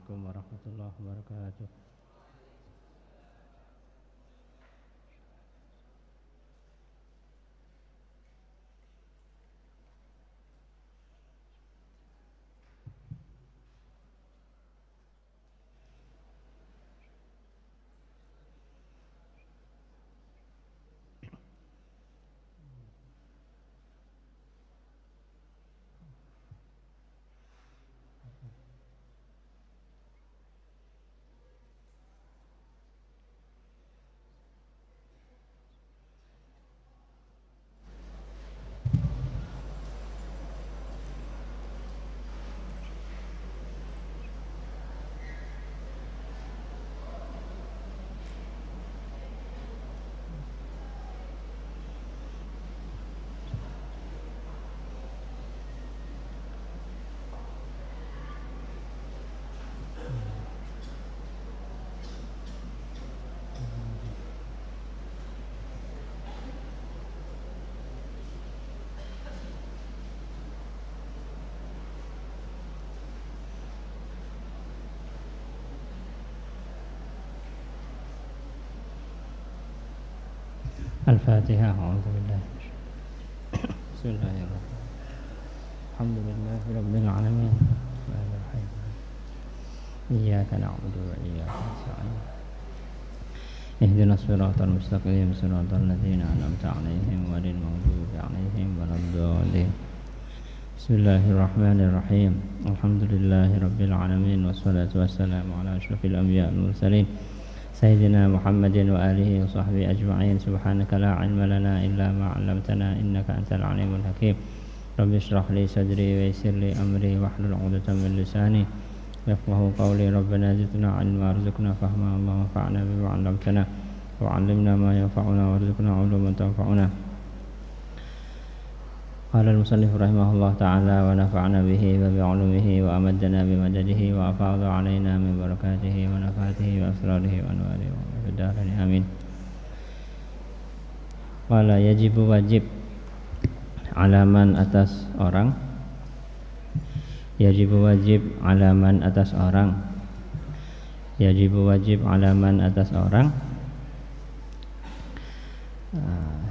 Assalamualaikum warahmatullahi wabarakatuh. Al-Fatihah. A'udzubillah. Bismillahirrahmanirrahim. Alhamdulillahirabbil alamin. Bismillahirrahmanirrahim. Iyyaka na'budu wa iyyaka nasta'in. Ihdinas siratal mustaqim, siratal ladzina an'amta 'alaihim ghairil maghdubi 'alaihim waladdallin. Bismillahirrahmanirrahim. Alhamdulillahirabbil alamin wassalatu wassalamu ala asyrafil anbiya'i wal mursalin. Sayyidina Muhammadin wa alihi wa sahbihi ajma'in. Subhanaka la ilma lana illa ma 'allamtana innaka antal alimul hakim. Rabbi shrah li sadri wa yassir li amri wahlul 'uqdatam min lisani yafqahu qawli. Rabbana zidna 'ilma warzuqna fahma Allahumma fa'na bima 'allamtana wa 'allimna ma yanfa'una warzuqna 'uluman tanfa'una. Qala al-musannif rahimahullah ta'ala wa nafa'na bihi wa bi'ulumihi wa amaddana bimadadihi wa afadha 'alaina min barakatihi wa nafatihi wa asrarihi wa anwarihi wa bidarani amin. Qala yajibu wajib alaman atas orang, yajibu wajib alaman atas orang, yajibu wajib alaman atas orang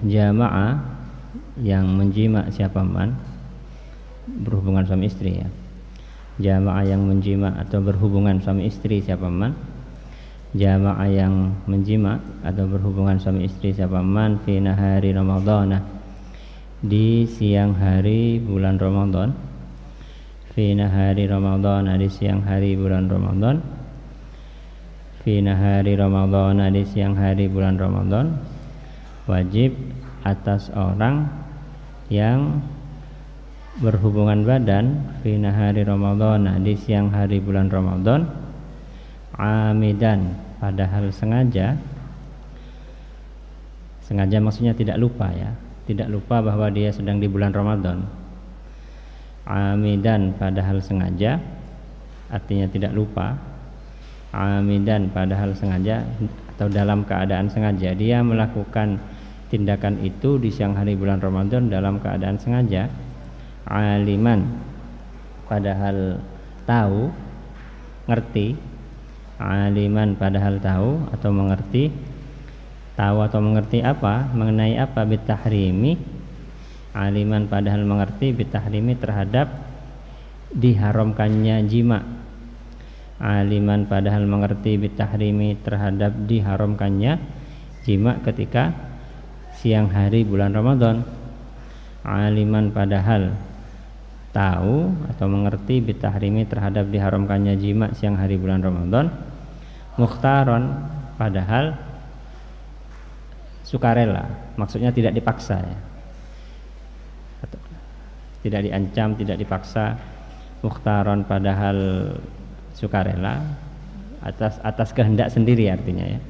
jamaah yang menjima siapa man, berhubungan suami istri ya. Jamaah yang menjima atau berhubungan suami istri siapa man, jamaah yang menjima atau berhubungan suami istri siapa man fi nahari Ramadhan, di siang hari bulan Ramadan, fi nahari Ramadhan, di siang hari bulan Ramadan, fi nahari Ramadhan, di siang hari bulan Ramadan, wajib atas orang yang berhubungan badan fi nahari Ramadan, di siang hari bulan Ramadan, amidan, padahal sengaja. Sengaja maksudnya tidak lupa ya, tidak lupa bahwa dia sedang di bulan Ramadan. Amidan, padahal sengaja, artinya tidak lupa. Amidan, padahal sengaja atau dalam keadaan sengaja dia melakukan tindakan itu di siang hari bulan Ramadan dalam keadaan sengaja. Aliman, padahal tahu, ngerti. Aliman, padahal tahu atau mengerti. Tahu atau mengerti apa? Mengenai apa? Bitahrimi. Aliman, padahal mengerti. Bitahrimi, terhadap diharamkannya jima. Aliman, padahal mengerti. Bitahrimi, terhadap diharamkannya jima ketika siang hari bulan Ramadan. Aliman, padahal tahu atau mengerti. Bitahrimi, terhadap diharamkannya jima siang hari bulan Ramadan. Mukhtaron, padahal sukarela, maksudnya tidak dipaksa ya, tidak diancam, tidak dipaksa. Mukhtaron, padahal sukarela, atas kehendak sendiri artinya ya.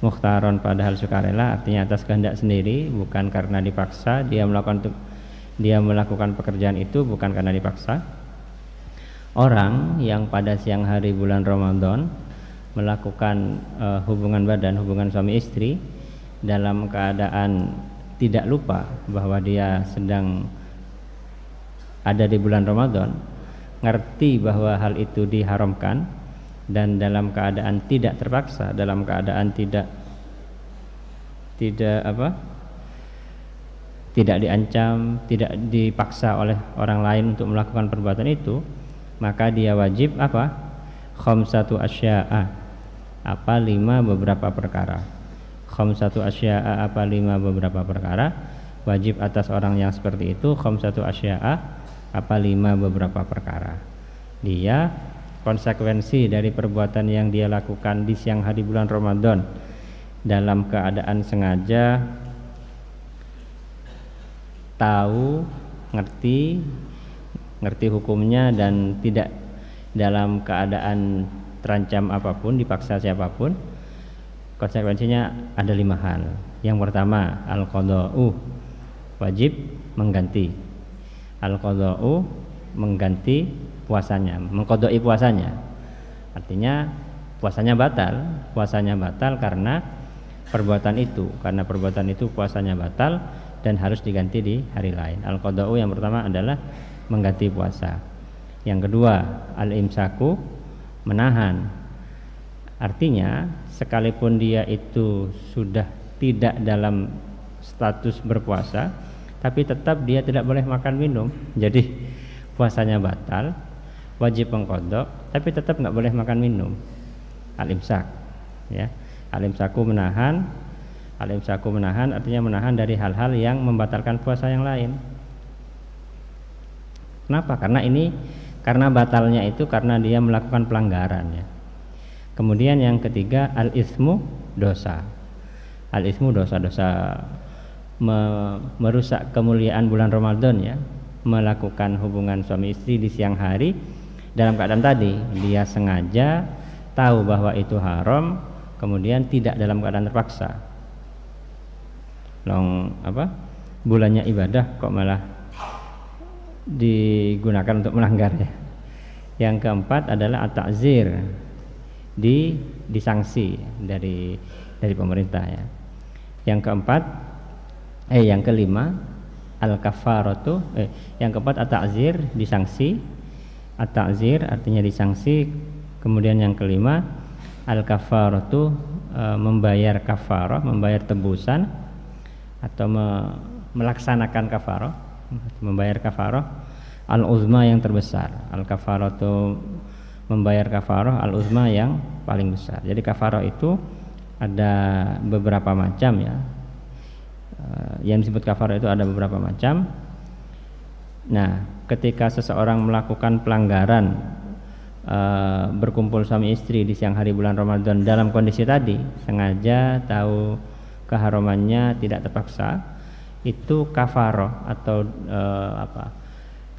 Mukhtaron, padahal sukarela, artinya atas kehendak sendiri, bukan karena dipaksa. Dia melakukan pekerjaan itu bukan karena dipaksa. Orang yang pada siang hari bulan Ramadan melakukan hubungan badan, hubungan suami istri dalam keadaan tidak lupa bahwa dia sedang ada di bulan Ramadan, ngerti bahwa hal itu diharamkan, dan dalam keadaan tidak terpaksa, dalam keadaan tidak diancam, tidak dipaksa oleh orang lain untuk melakukan perbuatan itu, maka dia wajib apa? Khamsatu asya'a, apa 5 beberapa perkara. Khamsatu asya'a, apa 5 beberapa perkara. Wajib atas orang yang seperti itu khamsatu asya'a, apa 5 beberapa perkara. Dia konsekuensi dari perbuatan yang dia lakukan di siang hari bulan Ramadan dalam keadaan sengaja, tahu, ngerti hukumnya dan tidak dalam keadaan terancam apapun, dipaksa siapapun, konsekuensinya ada 5 hal. Yang pertama, al-qadha'u, wajib mengganti. Al-qadha'u, mengganti puasanya, mengqadha'i puasanya. Artinya puasanya batal karena perbuatan itu, puasanya batal dan harus diganti di hari lain. Al-qadha'u yang pertama adalah mengganti puasa. Yang kedua, al-imsaku, menahan. Artinya sekalipun dia itu sudah tidak dalam status berpuasa, tapi tetap dia tidak boleh makan minum. Jadi puasanya batal, wajib mengqadha, tapi tetap nggak boleh makan minum. Al-imsak, ya. Al-imsaku menahan. Al-imsaku menahan artinya menahan dari hal-hal yang membatalkan puasa yang lain. Kenapa? Karena batalnya itu karena dia melakukan pelanggaran, ya. Kemudian yang ketiga, al-ismu, dosa. Al-ismu, dosa merusak kemuliaan bulan Ramadan, ya. Melakukan hubungan suami istri di siang hari dalam keadaan tadi dia sengaja tahu bahwa itu haram, kemudian tidak dalam keadaan terpaksa. Bulannya ibadah kok malah digunakan untuk melanggar, ya. Yang keempat adalah at-ta'zir, disanksi dari pemerintah, ya. Yang kelima al-kafaratu, yang keempat at-ta'zir, disanksi. At-ta'zir artinya disanksi. Kemudian yang kelima al-kafaratu, membayar kafarah, membayar tebusan atau melaksanakan kafarah, membayar kafarah al-uzma yang terbesar. Al-kafaratu, membayar kafarah al-uzma yang paling besar. Jadi kafarah itu ada beberapa macam, ya. Yang disebut kafarah itu ada beberapa macam. Nah, ketika seseorang melakukan pelanggaran, berkumpul suami istri di siang hari bulan Ramadan dalam kondisi tadi, sengaja, tahu keharamannya, tidak terpaksa, itu kafarah atau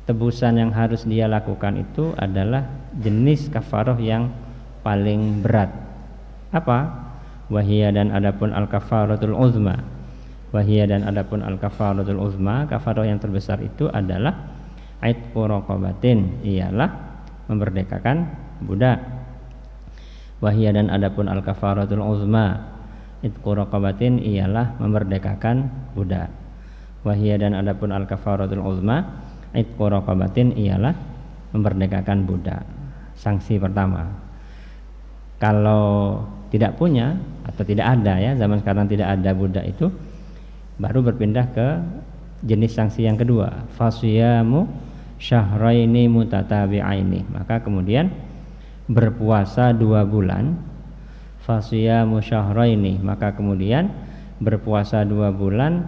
tebusan yang harus dia lakukan itu adalah jenis kafarah yang paling berat. Apa? Wahia dan adapun al-kafaratul uzma. Wahia dan adapun al-kafaratul uzma, kafarah yang terbesar itu adalah aitqu raqabatin, ialah memerdekakan budak. Wahia dan adapun al-kafaratul uzma, itqu raqabatin, ialah memerdekakan budak. Wahia dan adapun al-kafaratul uzma, itqu raqabatin, ialah memerdekakan budak. Sanksi pertama. Kalau tidak punya atau tidak ada, ya, zaman sekarang tidak ada budak itu, baru berpindah ke jenis sanksi yang kedua, fasiyamu syahraini mutatabi'aini. Maka kemudian berpuasa 2 bulan. Fasiyamu syahraini, maka kemudian berpuasa 2 bulan.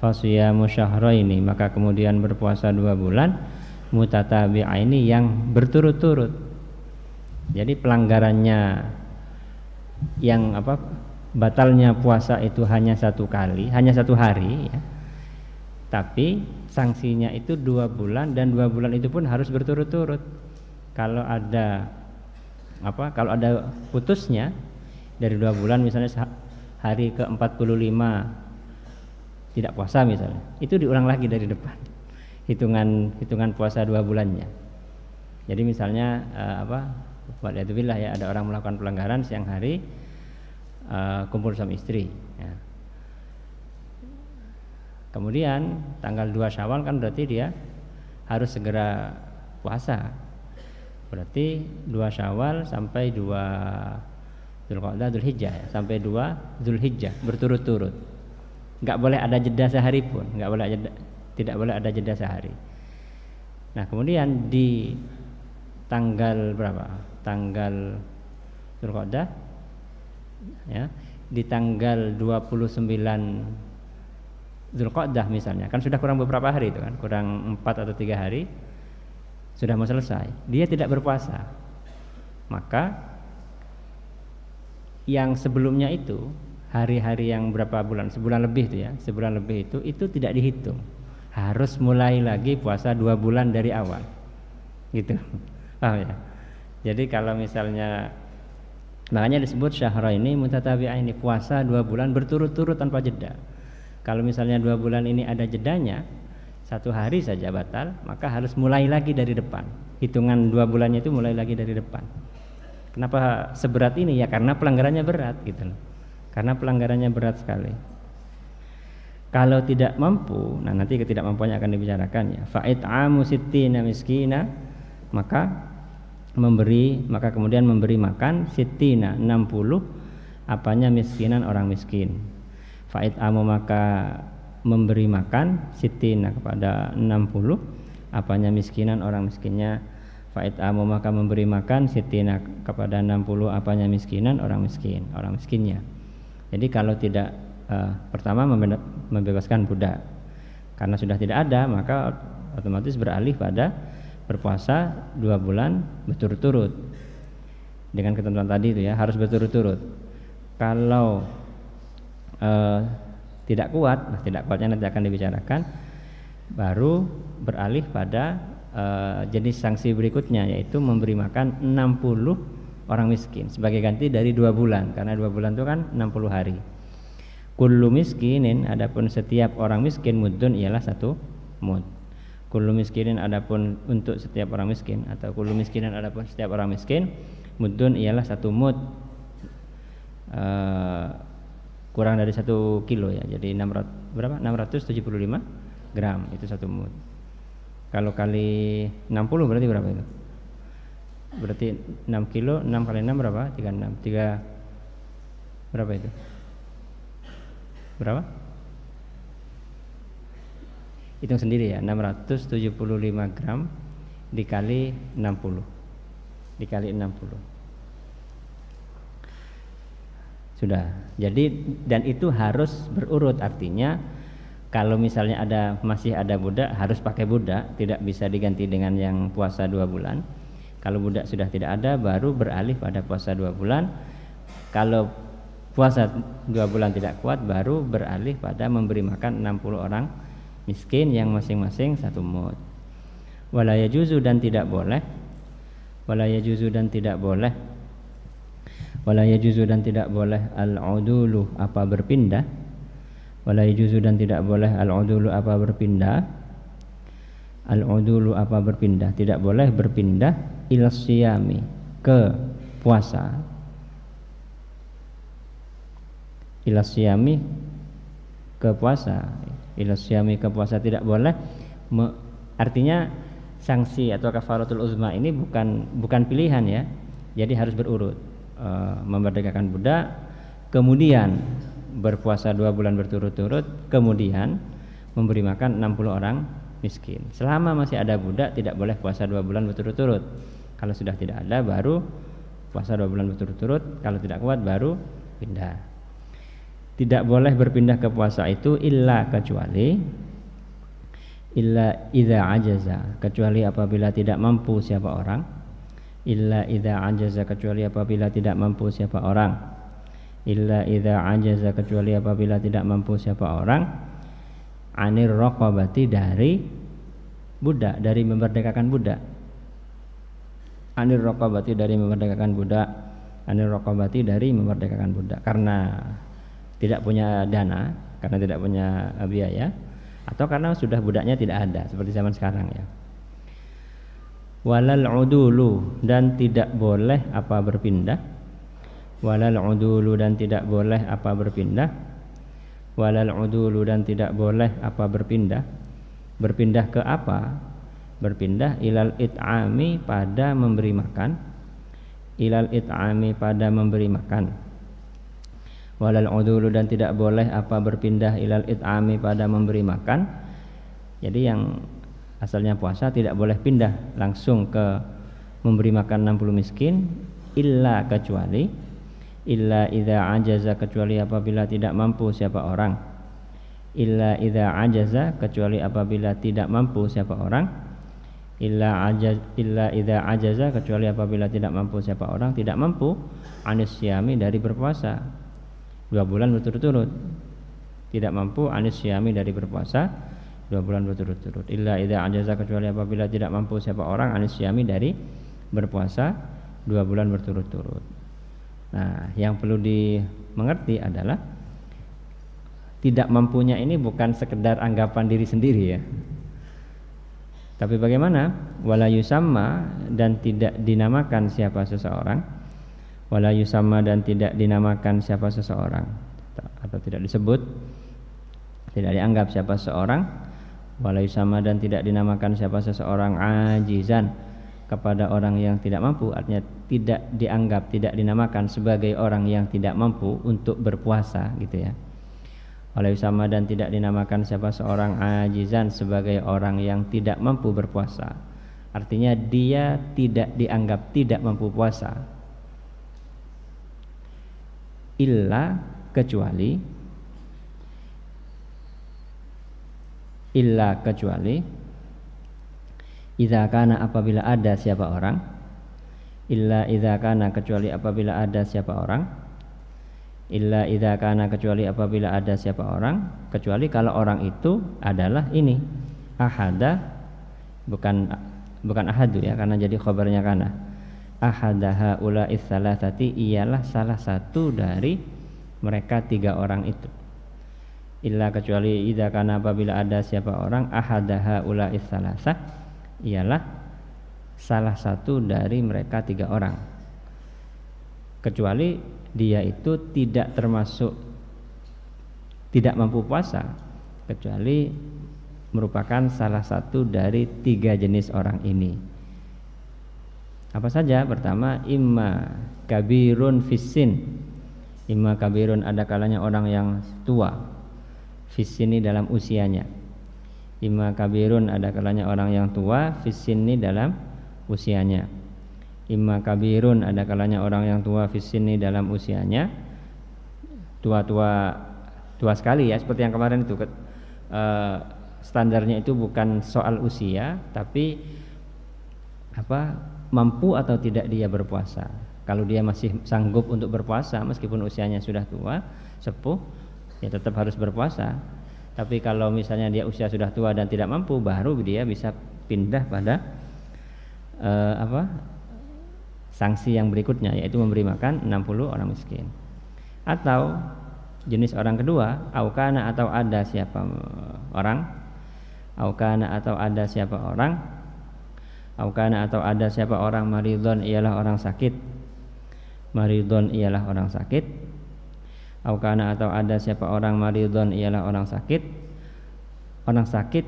Fasiyamu syahraini, maka kemudian berpuasa 2 bulan mutatabi'aini, yang berturut-turut. Jadi pelanggarannya yang batalnya puasa itu hanya 1 kali, hanya 1 hari, ya. Tapi sanksinya itu 2 bulan, dan 2 bulan itu pun harus berturut-turut. Kalau ada putusnya dari 2 bulan, misalnya hari ke-45 tidak puasa misalnya, itu diulang lagi dari depan, hitungan puasa 2 bulannya. Jadi misalnya waliyadzubillah, ya, ada orang melakukan pelanggaran siang hari, kumpul suami istri, ya. Kemudian tanggal 2 Syawal kan berarti dia harus segera puasa. Berarti 2 Syawal sampai 2 Dzulqa'dah, Dzulhijjah ya, sampai 2 Dzulhijjah berturut-turut. Enggak boleh ada jeda sehari pun, tidak boleh ada jeda sehari. Nah, kemudian di tanggal berapa? Tanggal Dzulqa'dah ya, di tanggal 29 Dzulqa'dah misalnya, kan sudah kurang beberapa hari itu kan, kurang 4 atau 3 hari sudah mau selesai, dia tidak berpuasa, maka yang sebelumnya itu hari-hari yang berapa bulan, sebulan lebih itu ya, sebulan lebih itu tidak dihitung, harus mulai lagi puasa 2 bulan dari awal, gitu. Paham ya? Jadi kalau misalnya, makanya disebut syahraini mutatabi'aini, puasa 2 bulan berturut-turut tanpa jeda. Kalau misalnya 2 bulan ini ada jedanya, 1 hari saja batal, maka harus mulai lagi dari depan. Hitungan 2 bulannya itu mulai lagi dari depan. Kenapa seberat ini? Ya karena pelanggarannya berat gitu loh. Karena pelanggarannya berat sekali. Kalau tidak mampu, nah nanti ketidakmampuannya akan dibicarakan ya. Fa'it'amu sittina miskina, maka kemudian memberi makan sittina 60 apanya miskinan orang miskin. Fa'it'amu, maka memberi makan sitina kepada 60 apanya miskinan orang miskinnya. Fa'it'amu, maka memberi makan sitina kepada 60 apanya miskinan orang miskinnya. Jadi kalau tidak pertama membebaskan budak, karena sudah tidak ada maka otomatis beralih pada berpuasa 2 bulan berturut-turut dengan ketentuan tadi itu ya, harus berturut-turut. Kalau tidak kuatnya nanti akan dibicarakan, baru beralih pada jenis sanksi berikutnya, yaitu memberi makan 60 orang miskin sebagai ganti dari 2 bulan, karena 2 bulan itu kan 60 hari. Kullu miskinin, adapun setiap orang miskin, muddun ialah 1 mud. Kullu miskinin, adapun untuk setiap orang miskin, atau kullu miskinin adapun setiap orang miskin, muddun ialah 1 mud. Kurang dari 1 kilo ya, jadi 675 gram itu 1 mud. Kalau kali 60 berarti berapa itu? Berarti 6 kilo, 6 kali 6 berapa? 36. Berapa itu? Berapa? Hitung sendiri ya, 675 gram dikali 60. Dikali 60. Sudah. Jadi dan itu harus berurut, artinya kalau misalnya masih ada budak, harus pakai budak, tidak bisa diganti dengan yang puasa 2 bulan. Kalau budak sudah tidak ada, baru beralih pada puasa 2 bulan. Kalau puasa 2 bulan tidak kuat, baru beralih pada memberi makan 60 orang miskin yang masing-masing 1 mud. Wala yajuzu, dan tidak boleh. Wala yajuzu, dan tidak boleh. Wala yajuzu, dan tidak boleh al-udulu, apa berpindah. Wala yajuzu, dan tidak boleh al-udulu, apa berpindah. Al-udulu, apa berpindah, tidak boleh berpindah ilas siyami, ke puasa. Ilas siyami, ke puasa. Ilas siyami, ke puasa tidak boleh. Artinya sanksi atau kafaratul uzma ini bukan pilihan ya. Jadi harus berurut. Memerdekakan budak, kemudian berpuasa 2 bulan berturut-turut, kemudian memberi makan 60 orang miskin. Selama masih ada budak tidak boleh puasa 2 bulan berturut-turut. Kalau sudah tidak ada baru puasa 2 bulan berturut-turut. Kalau tidak kuat baru pindah. Tidak boleh berpindah ke puasa itu illa idza ajaza, kecuali apabila tidak mampu siapa orang. Illa idza ajaza, kecuali apabila tidak mampu siapa orang. Illa idza ajaza, kecuali apabila tidak mampu siapa orang. Anir raqabati, dari budak, dari memerdekakan budak. Anir raqabati, dari memerdekakan budak. Anir raqabati, dari memerdekakan budak. Karena tidak punya dana, karena tidak punya biaya, atau karena sudah budaknya tidak ada seperti zaman sekarang ya. Walal udulu, dan tidak boleh apa berpindah. Walal udulu, dan tidak boleh apa berpindah. Walal udulu, dan tidak boleh apa berpindah. Berpindah ke apa? berpindah ilal it'ami pada memberi makan, ilal it'ami pada memberi makan, walal udulu dan tidak boleh apa berpindah ilal it'ami pada memberi makan. Jadi yang asalnya puasa tidak boleh pindah langsung ke memberi makan 60 miskin, illa kecuali, illa idza ajaza kecuali apabila tidak mampu siapa orang, illa idza ajaza kecuali apabila tidak mampu siapa orang, illa idza ajaza kecuali apabila tidak mampu siapa orang, tidak mampu anis syami dari berpuasa 2 bulan berturut-turut, tidak mampu anis syami dari berpuasa 2 bulan berturut-turut. Illa idza ajaza kecuali apabila tidak mampu siapa orang anis syami dari berpuasa 2 bulan berturut-turut. Nah, yang perlu dimengerti adalah tidak mampunya ini bukan sekedar anggapan diri sendiri ya. Tapi bagaimana? Wala yusamma dan tidak dinamakan siapa seseorang. Wala yusamma dan tidak dinamakan siapa seseorang atau tidak disebut, tidak dianggap siapa seseorang. Wala yusamma dan tidak dinamakan siapa seseorang ajizan kepada orang yang tidak mampu, artinya tidak dianggap, tidak dinamakan sebagai orang yang tidak mampu untuk berpuasa gitu ya. Wala yusamma dan tidak dinamakan siapa seorang ajizan sebagai orang yang tidak mampu berpuasa, artinya dia tidak dianggap tidak mampu puasa, illa kecuali idza kana apabila ada siapa orang, illa idza kana kecuali apabila ada siapa orang, illa idza kana kecuali apabila ada siapa orang, kecuali kalau orang itu adalah ini ahada, bukan ahadu ya, karena jadi khabarnya kana, ahadaha ula'is salasati ialah salah satu dari mereka 3 orang itu. Illa kecuali idza kana apabila ada siapa orang ahadaha ula'is salasah ialah salah satu dari mereka 3 orang, kecuali dia itu tidak termasuk tidak mampu puasa, kecuali merupakan salah satu dari 3 jenis orang ini. Apa saja? Pertama, imma kabirun fissin, imma kabirun ada kalanya orang yang tua, fisini dalam usianya. Imma kabirun ada kalanya orang yang tua, fisini dalam usianya. Imma kabirun ada kalanya orang yang tua, fisini dalam usianya, tua sekali ya, seperti yang kemarin itu standarnya itu bukan soal usia, tapi mampu atau tidak dia berpuasa. Kalau dia masih sanggup untuk berpuasa meskipun usianya sudah tua, sepuh, ya tetap harus berpuasa. Tapi kalau misalnya dia usia sudah tua dan tidak mampu, baru dia bisa pindah pada sanksi yang berikutnya, yaitu memberi makan 60 orang miskin. Atau jenis orang kedua, aukana atau ada siapa orang, aukana atau ada siapa orang, aukana atau ada siapa orang, maridon ialah orang sakit, maridon ialah orang sakit, aukana atau ada siapa orang, maridon ialah orang sakit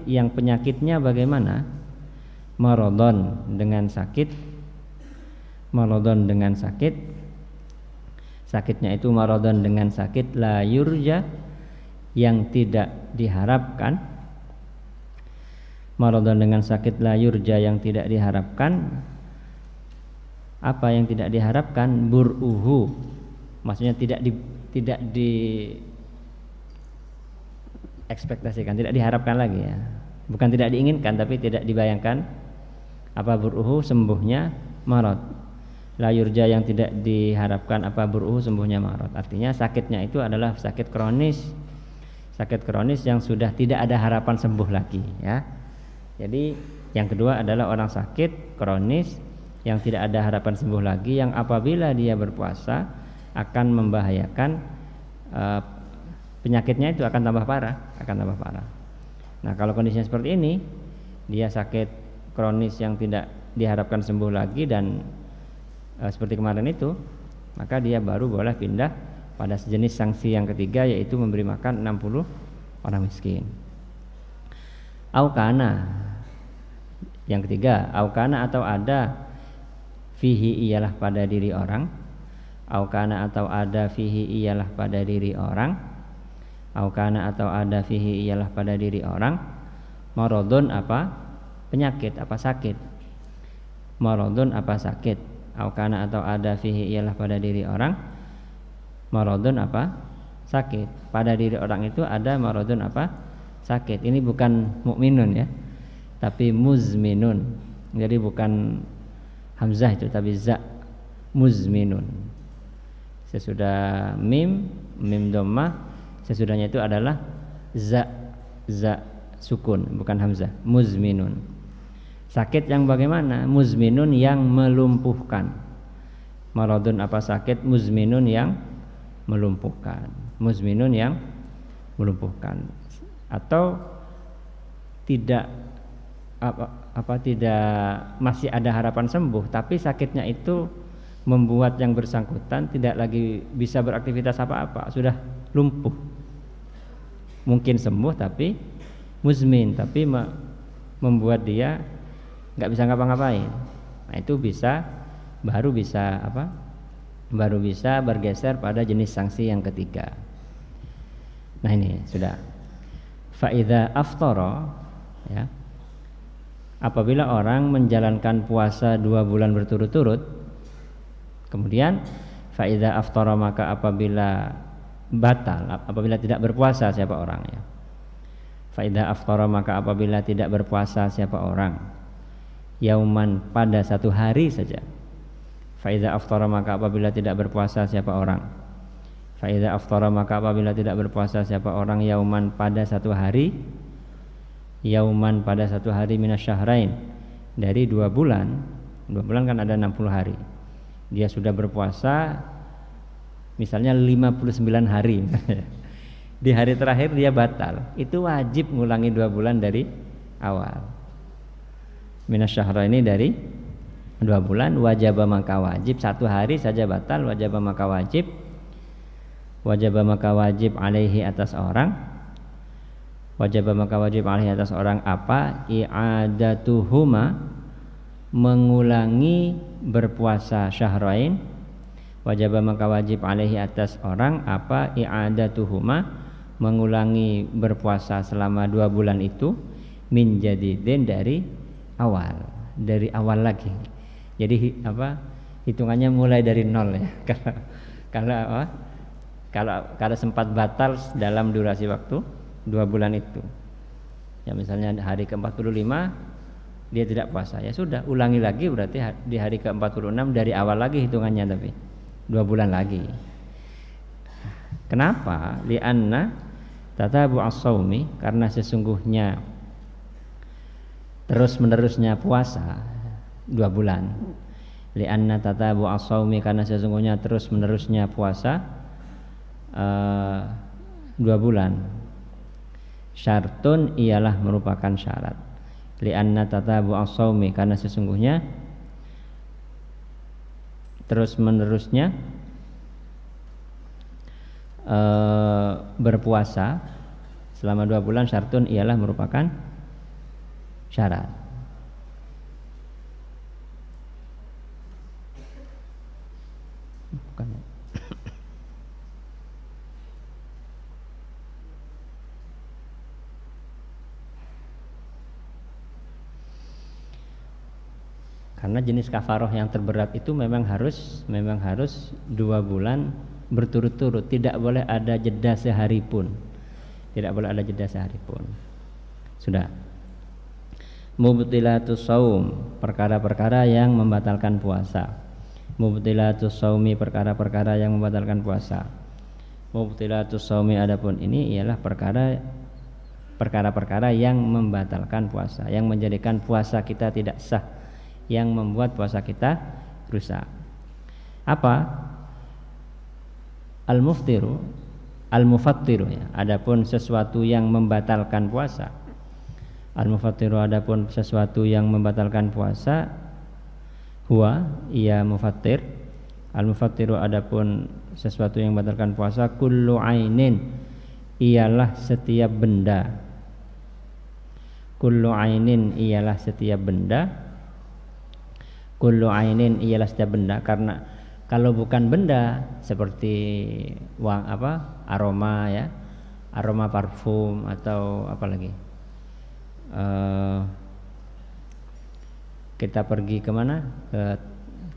yang penyakitnya bagaimana? Marodon dengan sakit, marodon dengan sakit, sakitnya itu marodon dengan sakit la yurja yang tidak diharapkan, marodon dengan sakit la yurja yang tidak diharapkan. Apa yang tidak diharapkan? Bur'uhu, maksudnya tidak di ekspektasikan, tidak diharapkan lagi ya, bukan tidak diinginkan tapi tidak dibayangkan. Apa bur'uhu? Sembuhnya marad. La yurja yang tidak diharapkan apa bur'uhu? Sembuhnya marad. Artinya sakitnya itu adalah sakit kronis, sakit kronis yang sudah tidak ada harapan sembuh lagi ya. Jadi yang kedua adalah orang sakit kronis yang tidak ada harapan sembuh lagi, yang apabila dia berpuasa akan membahayakan, penyakitnya itu akan tambah parah, Nah, kalau kondisinya seperti ini, dia sakit kronis yang tidak diharapkan sembuh lagi dan seperti kemarin itu, maka dia baru boleh pindah pada sejenis sanksi yang ketiga, yaitu memberi makan 60 orang miskin. Aukana Yang ketiga, aukana atau ada fihi ialah pada diri orang, aukana atau ada fihi ialah pada diri orang, aukana atau ada fihi ialah pada diri orang, maradun apa penyakit, apa sakit, maradun apa sakit, aukana atau ada fihi ialah pada diri orang, maradun apa sakit, pada diri orang itu ada maradun apa sakit. Ini bukan mukminun ya, tapi muzminun. Jadi bukan hamzah itu tapi za, muzminun. Sesudah mim dhammah, sesudahnya itu adalah za sukun, bukan hamzah, muzminun. Sakit yang bagaimana? Muzminun yang melumpuhkan. Maradun apa sakit? Muzminun yang melumpuhkan. Muzminun yang melumpuhkan. Atau tidak tidak masih ada harapan sembuh, tapi sakitnya itu membuat yang bersangkutan tidak lagi bisa beraktivitas apa-apa, sudah lumpuh. Mungkin sembuh tapi muzmin, tapi membuat dia nggak bisa ngapa-ngapain. Nah, itu baru bisa bergeser pada jenis sanksi yang ketiga. Nah, ini sudah. Fa idza aftara, ya. Apabila orang menjalankan puasa 2 bulan berturut-turut, kemudian fa idza aftara, maka apabila tidak berpuasa siapa orang, ya. Fa idza aftara, maka apabila tidak berpuasa siapa orang, yauman pada satu hari saja. Fa idza aftara, maka apabila tidak berpuasa siapa orang, fa idza aftara, maka apabila tidak berpuasa siapa orang, yauman pada satu hari, yauman pada satu hari minasyahrain, dari 2 bulan. 2 bulan kan ada 60 hari. Dia sudah berpuasa misalnya 59 hari. Di hari terakhir dia batal, itu wajib ngulangi 2 bulan dari awal. Minasyahrain ini dari 2 bulan, wajib maka wajib, 1 hari saja batal, wajib maka wajib, wajib maka wajib alaihi atas orang, wajib maka wajib alaihi atas orang apa? I'adatuhuma, mengulangi berpuasa syahrain. Wajib maka wajib alaihi atas orang apa? I'adatuhuma, mengulangi berpuasa selama 2 bulan itu, min jadidin, dari awal lagi. Jadi hitungannya mulai dari 0 ya. Kalau sempat batal dalam durasi waktu 2 bulan itu, ya misalnya hari ke-45 dia tidak puasa, ya sudah ulangi lagi, berarti di hari ke-46 dari awal lagi hitungannya, tapi 2 bulan lagi. Kenapa? Li'anna tatabu as-saumi, karena sesungguhnya terus menerusnya puasa 2 bulan. Li'anna tatabu as-saumi, karena sesungguhnya terus menerusnya puasa 2 bulan. Syartun ialah merupakan syarat. Li'anna tatabu as-saumi, karena sesungguhnya terus menerusnya berpuasa selama 2 bulan, syartun ialah merupakan syarat. Bukan. Karena jenis kafaroh yang terberat itu memang harus 2 bulan berturut-turut, tidak boleh ada jeda sehari pun. Tidak boleh ada jeda sehari pun. Sudah. Mubtilatus saum, perkara-perkara yang membatalkan puasa. Mubtilatus saumi, perkara-perkara yang membatalkan puasa. Mubtilatus saumi, adapun ini ialah perkara-perkara yang membatalkan puasa, yang menjadikan puasa kita tidak sah, yang membuat puasa kita rusak. Apa? Al-muftiru, al-mufattiru, ya. Adapun sesuatu yang membatalkan puasa. Al-mufattiru, adapun sesuatu yang membatalkan puasa. Huwa, ia mufattir. Al-mufattiru, adapun sesuatu yang membatalkan puasa. Kullu ainin, ialah setiap benda. Kullu ainin ialah setiap benda. Kullu ainin ialah setiap benda, karena kalau bukan benda seperti aroma ya, aroma parfum atau apa lagi, kita pergi kemana, ke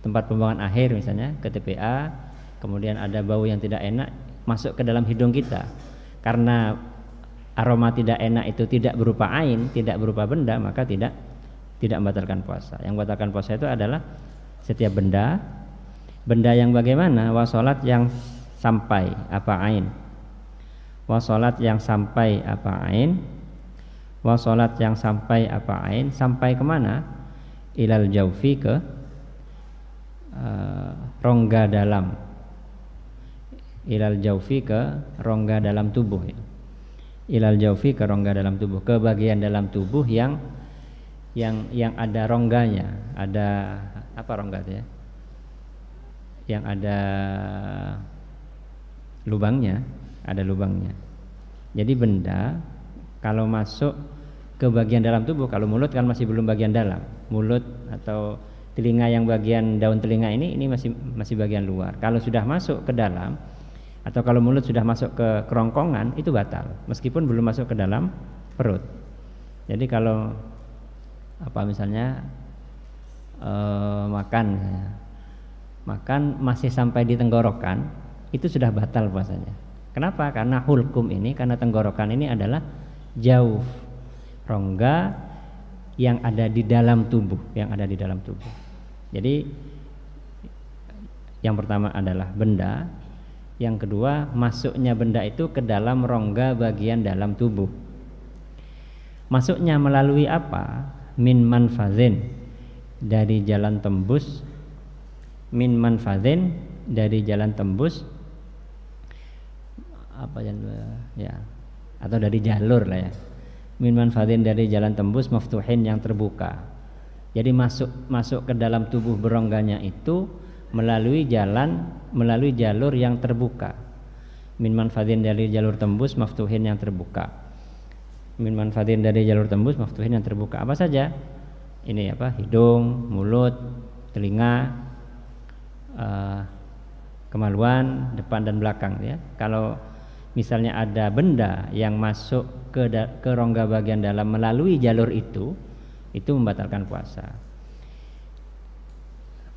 tempat pembuangan akhir misalnya, ke TPA, kemudian ada bau yang tidak enak masuk ke dalam hidung kita, karena aroma tidak enak itu tidak berupa ain, tidak berupa benda, maka tidak membatalkan puasa. Yang membatalkan puasa itu adalah setiap benda yang bagaimana, wasolat yang sampai apa ain, wasolat yang sampai apa ain, wasolat yang sampai apa ain, sampai kemana, ilal jaufi, ke rongga dalam, ilal jaufi, ke rongga dalam tubuh ya. Ilal jaufi, ke rongga dalam tubuh, ke bagian dalam tubuh yang ada rongganya, ada apa rongga itu ya, yang ada lubangnya, ada lubangnya. Jadi benda kalau masuk ke bagian dalam tubuh, kalau mulut kan masih belum bagian dalam, mulut atau telinga yang bagian daun telinga ini masih bagian luar. Kalau sudah masuk ke dalam, atau kalau mulut sudah masuk ke kerongkongan, itu batal meskipun belum masuk ke dalam perut. Jadi kalau misalnya makan masih sampai di tenggorokan, itu sudah batal puasanya. Kenapa? Karena hulkum ini, karena tenggorokan ini adalah jauh, rongga yang ada di dalam tubuh, Jadi yang pertama adalah benda, yang kedua masuknya benda itu ke dalam rongga bagian dalam tubuh. Masuknya melalui apa? Min manfazin, dari jalan tembus, min manfazin, dari jalan tembus, atau dari jalur lah ya. Min manfazin, dari jalan tembus, maftuhin, yang terbuka. Jadi masuk ke dalam tubuh berongganya itu melalui jalur yang terbuka. Min manfazin, dari jalur tembus, maftuhin, yang terbuka. Min manfaatin, dari jalur tembus, maftuhin, yang terbuka. Apa saja? Ini hidung, mulut, telinga, kemaluan depan dan belakang ya. Kalau misalnya ada benda yang masuk ke rongga bagian dalam melalui jalur itu membatalkan puasa.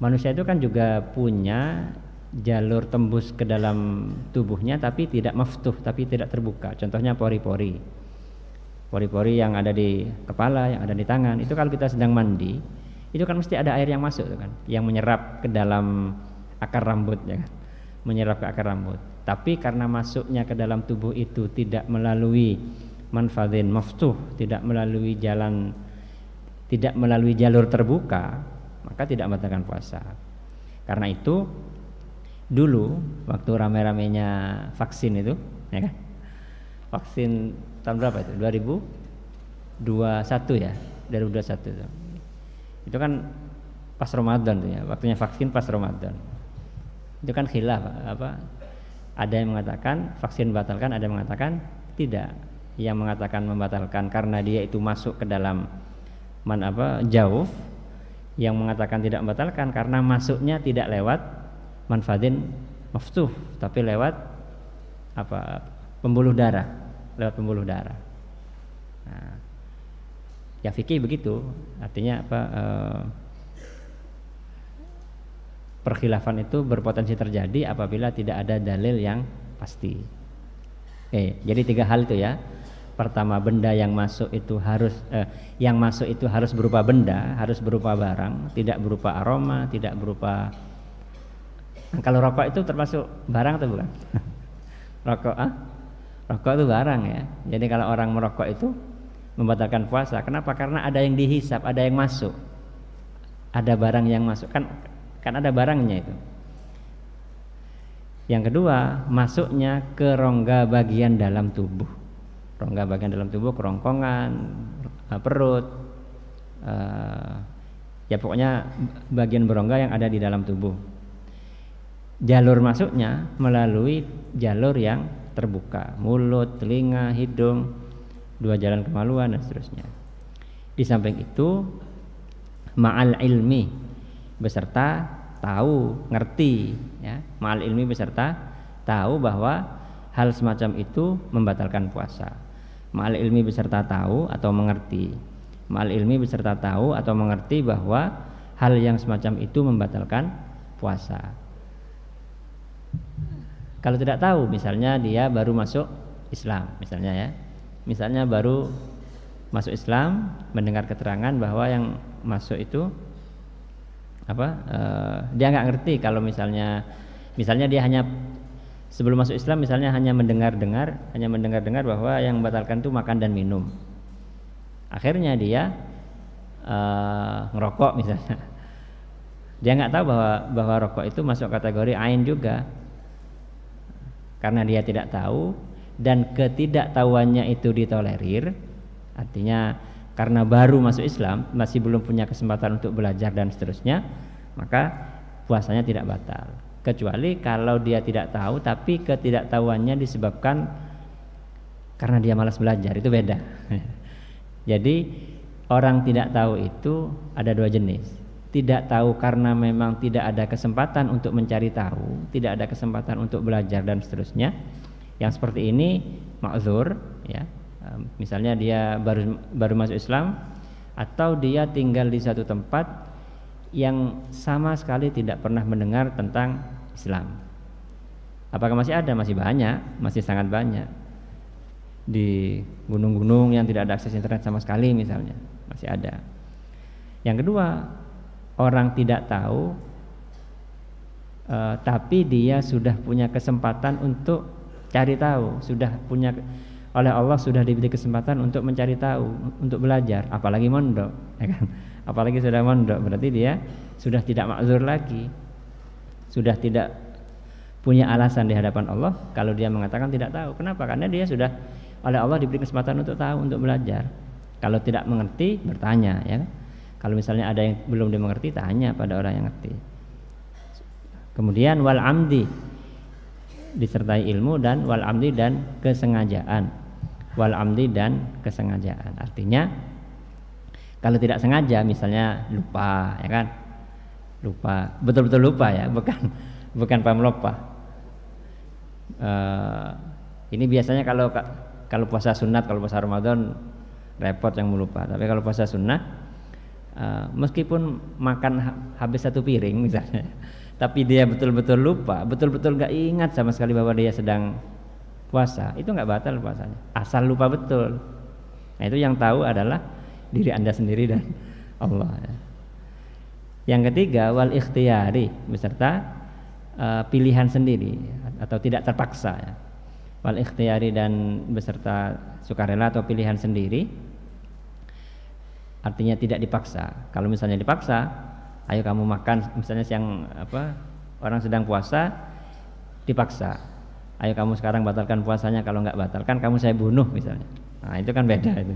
Manusia itu kan juga punya jalur tembus ke dalam tubuhnya, tapi tidak maftuh, tapi tidak terbuka. Contohnya pori-pori yang ada di kepala, yang ada di tangan. Itu kalau kita sedang mandi, itu kan mesti ada air yang masuk kan, yang menyerap ke dalam akar rambut ya kan, menyerap ke akar rambut. Tapi karena masuknya ke dalam tubuh itu tidak melalui manfadhin maftuh, tidak melalui jalur terbuka, maka tidak membatalkan puasa. Karena itu dulu waktu rame-ramenya vaksin itu ya kan, vaksin tahun berapa itu? 2021 ya, 2021 itu. Itu kan pas Ramadan tuh ya, waktunya vaksin pas Ramadan. Itu kan khilaf ada yang mengatakan vaksin membatalkan, ada yang mengatakan tidak. Yang mengatakan membatalkan karena dia itu masuk ke dalam jauf, yang mengatakan tidak membatalkan karena masuknya tidak lewat manfadin maftuh, tapi lewat pembuluh darah. Nah, ya fikih begitu, artinya perkhilafan itu berpotensi terjadi apabila tidak ada dalil yang pasti. Jadi 3 hal itu ya. Pertama, benda yang masuk itu harus berupa benda, harus berupa barang, tidak berupa aroma, tidak berupa. Kalau rokok itu termasuk barang atau bukan? Rokok itu barang ya. Jadi kalau orang merokok itu membatalkan puasa. Kenapa? Karena ada yang dihisap, ada yang masuk, ada barang yang masuk, kan ada barangnya itu. Yang kedua, masuknya ke rongga bagian dalam tubuh, kerongkongan, perut, ya pokoknya bagian berongga yang ada di dalam tubuh. Jalur masuknya melalui jalur yang terbuka, mulut, telinga, hidung, 2 jalan kemaluan dan seterusnya. Di samping itu ma'al ilmi beserta tahu, ngerti ya. Ma'al ilmi beserta tahu bahwa hal semacam itu membatalkan puasa. Ma'al ilmi beserta tahu atau mengerti. Ma'al ilmi beserta tahu atau mengerti bahwa hal yang semacam itu membatalkan puasa. Kalau tidak tahu, misalnya dia baru masuk Islam, misalnya ya. Misalnya baru masuk Islam, mendengar keterangan bahwa yang masuk itu dia nggak ngerti. Kalau misalnya dia hanya sebelum masuk Islam misalnya hanya mendengar-dengar bahwa yang membatalkan itu makan dan minum. Akhirnya dia ngerokok misalnya. Dia nggak tahu bahwa rokok itu masuk kategori ain juga. Karena dia tidak tahu dan ketidaktahuannya itu ditolerir, artinya karena baru masuk Islam, masih belum punya kesempatan untuk belajar dan seterusnya, maka puasanya tidak batal. Kecuali kalau dia tidak tahu tapi ketidaktahuannya disebabkan karena dia malas belajar, itu beda. Jadi orang tidak tahu itu ada dua jenis. Tidak tahu karena memang tidak ada kesempatan untuk mencari tahu, tidak ada kesempatan untuk belajar dan seterusnya. Yang seperti ini ma'zur ya. Misalnya dia baru masuk Islam atau dia tinggal di satu tempat yang sama sekali tidak pernah mendengar tentang Islam. Apakah masih ada? Masih banyak, masih sangat banyak. Di gunung-gunung yang tidak ada akses internet sama sekali misalnya, masih ada. Yang kedua, orang tidak tahu tapi dia sudah punya kesempatan untuk cari tahu, oleh Allah sudah diberi kesempatan untuk mencari tahu, untuk belajar, apalagi mondok, ya kan? Apalagi sudah mondok, berarti dia sudah tidak ma'zur lagi, sudah tidak punya alasan di hadapan Allah kalau dia mengatakan tidak tahu. Kenapa? Karena dia sudah oleh Allah diberi kesempatan untuk tahu, untuk belajar. Kalau tidak mengerti, bertanya, ya kan? Kalau misalnya ada yang belum dimengerti, tanya pada orang yang ngerti. Kemudian wal amdi, disertai ilmu, dan wal amdi dan kesengajaan. Wal amdi dan kesengajaan. Artinya kalau tidak sengaja, misalnya lupa, ya kan? Lupa, betul-betul lupa ya, bukan pamlopa. Ini biasanya kalau puasa sunat, kalau puasa Ramadan repot yang melupa. Tapi kalau puasa sunnah, meskipun makan habis satu piring misalnya, tapi dia betul-betul lupa, betul-betul nggak ingat sama sekali bahwa dia sedang puasa, itu nggak batal puasanya, asal lupa betul. Nah, itu yang tahu adalah diri Anda sendiri dan Allah. Yang ketiga, wal ikhtiyari, beserta pilihan sendiri atau tidak terpaksa ya. Wal ikhtiyari dan beserta sukarela atau pilihan sendiri, artinya tidak dipaksa. Kalau misalnya dipaksa, ayo kamu makan, misalnya orang sedang puasa dipaksa, ayo kamu sekarang batalkan puasanya, kalau nggak batalkan kamu saya bunuh misalnya. Nah, itu kan beda, itu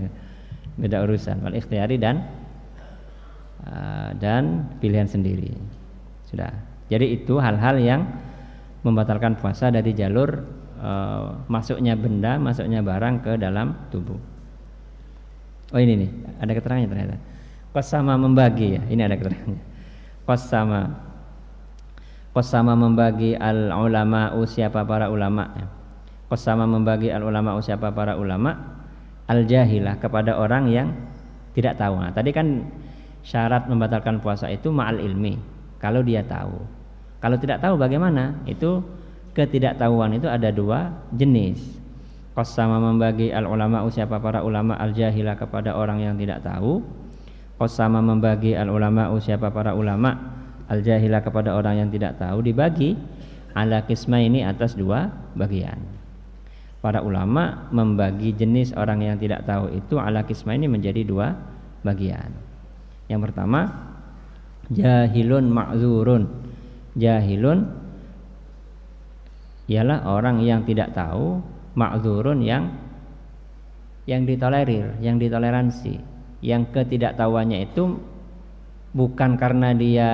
beda urusan. Wal ikhtiyari dan pilihan sendiri. Sudah. Jadi itu hal-hal yang membatalkan puasa dari jalur masuknya benda, masuknya barang ke dalam tubuh. Oh, ini nih, ada keterangannya ternyata. Qasama membagi ya, ini ada keterangannya. Qasama membagi al ulama, siapa para ulama ya. Qasama membagi al ulama, siapa para ulama, al jahilah, kepada orang yang tidak tahu. Nah, tadi kan syarat membatalkan puasa itu ma'al ilmi, kalau dia tahu. Kalau tidak tahu bagaimana? Itu ketidaktahuan itu ada dua jenis. Qasama membagi al ulama, siapa para ulama, al jahilah, kepada orang yang tidak tahu. Qasama membagi al ulama, siapa para ulama, al jahilah, kepada orang yang tidak tahu, dibagi ala qismaini, atas dua bagian. Para ulama membagi jenis orang yang tidak tahu itu ala qismaini, menjadi dua bagian. Yang pertama, jahilun ma'zurun. Jahilun ialah orang yang tidak tahu, ma'zurun yang ditolerir, yang ditoleransi, yang ketidaktahuannya itu bukan karena dia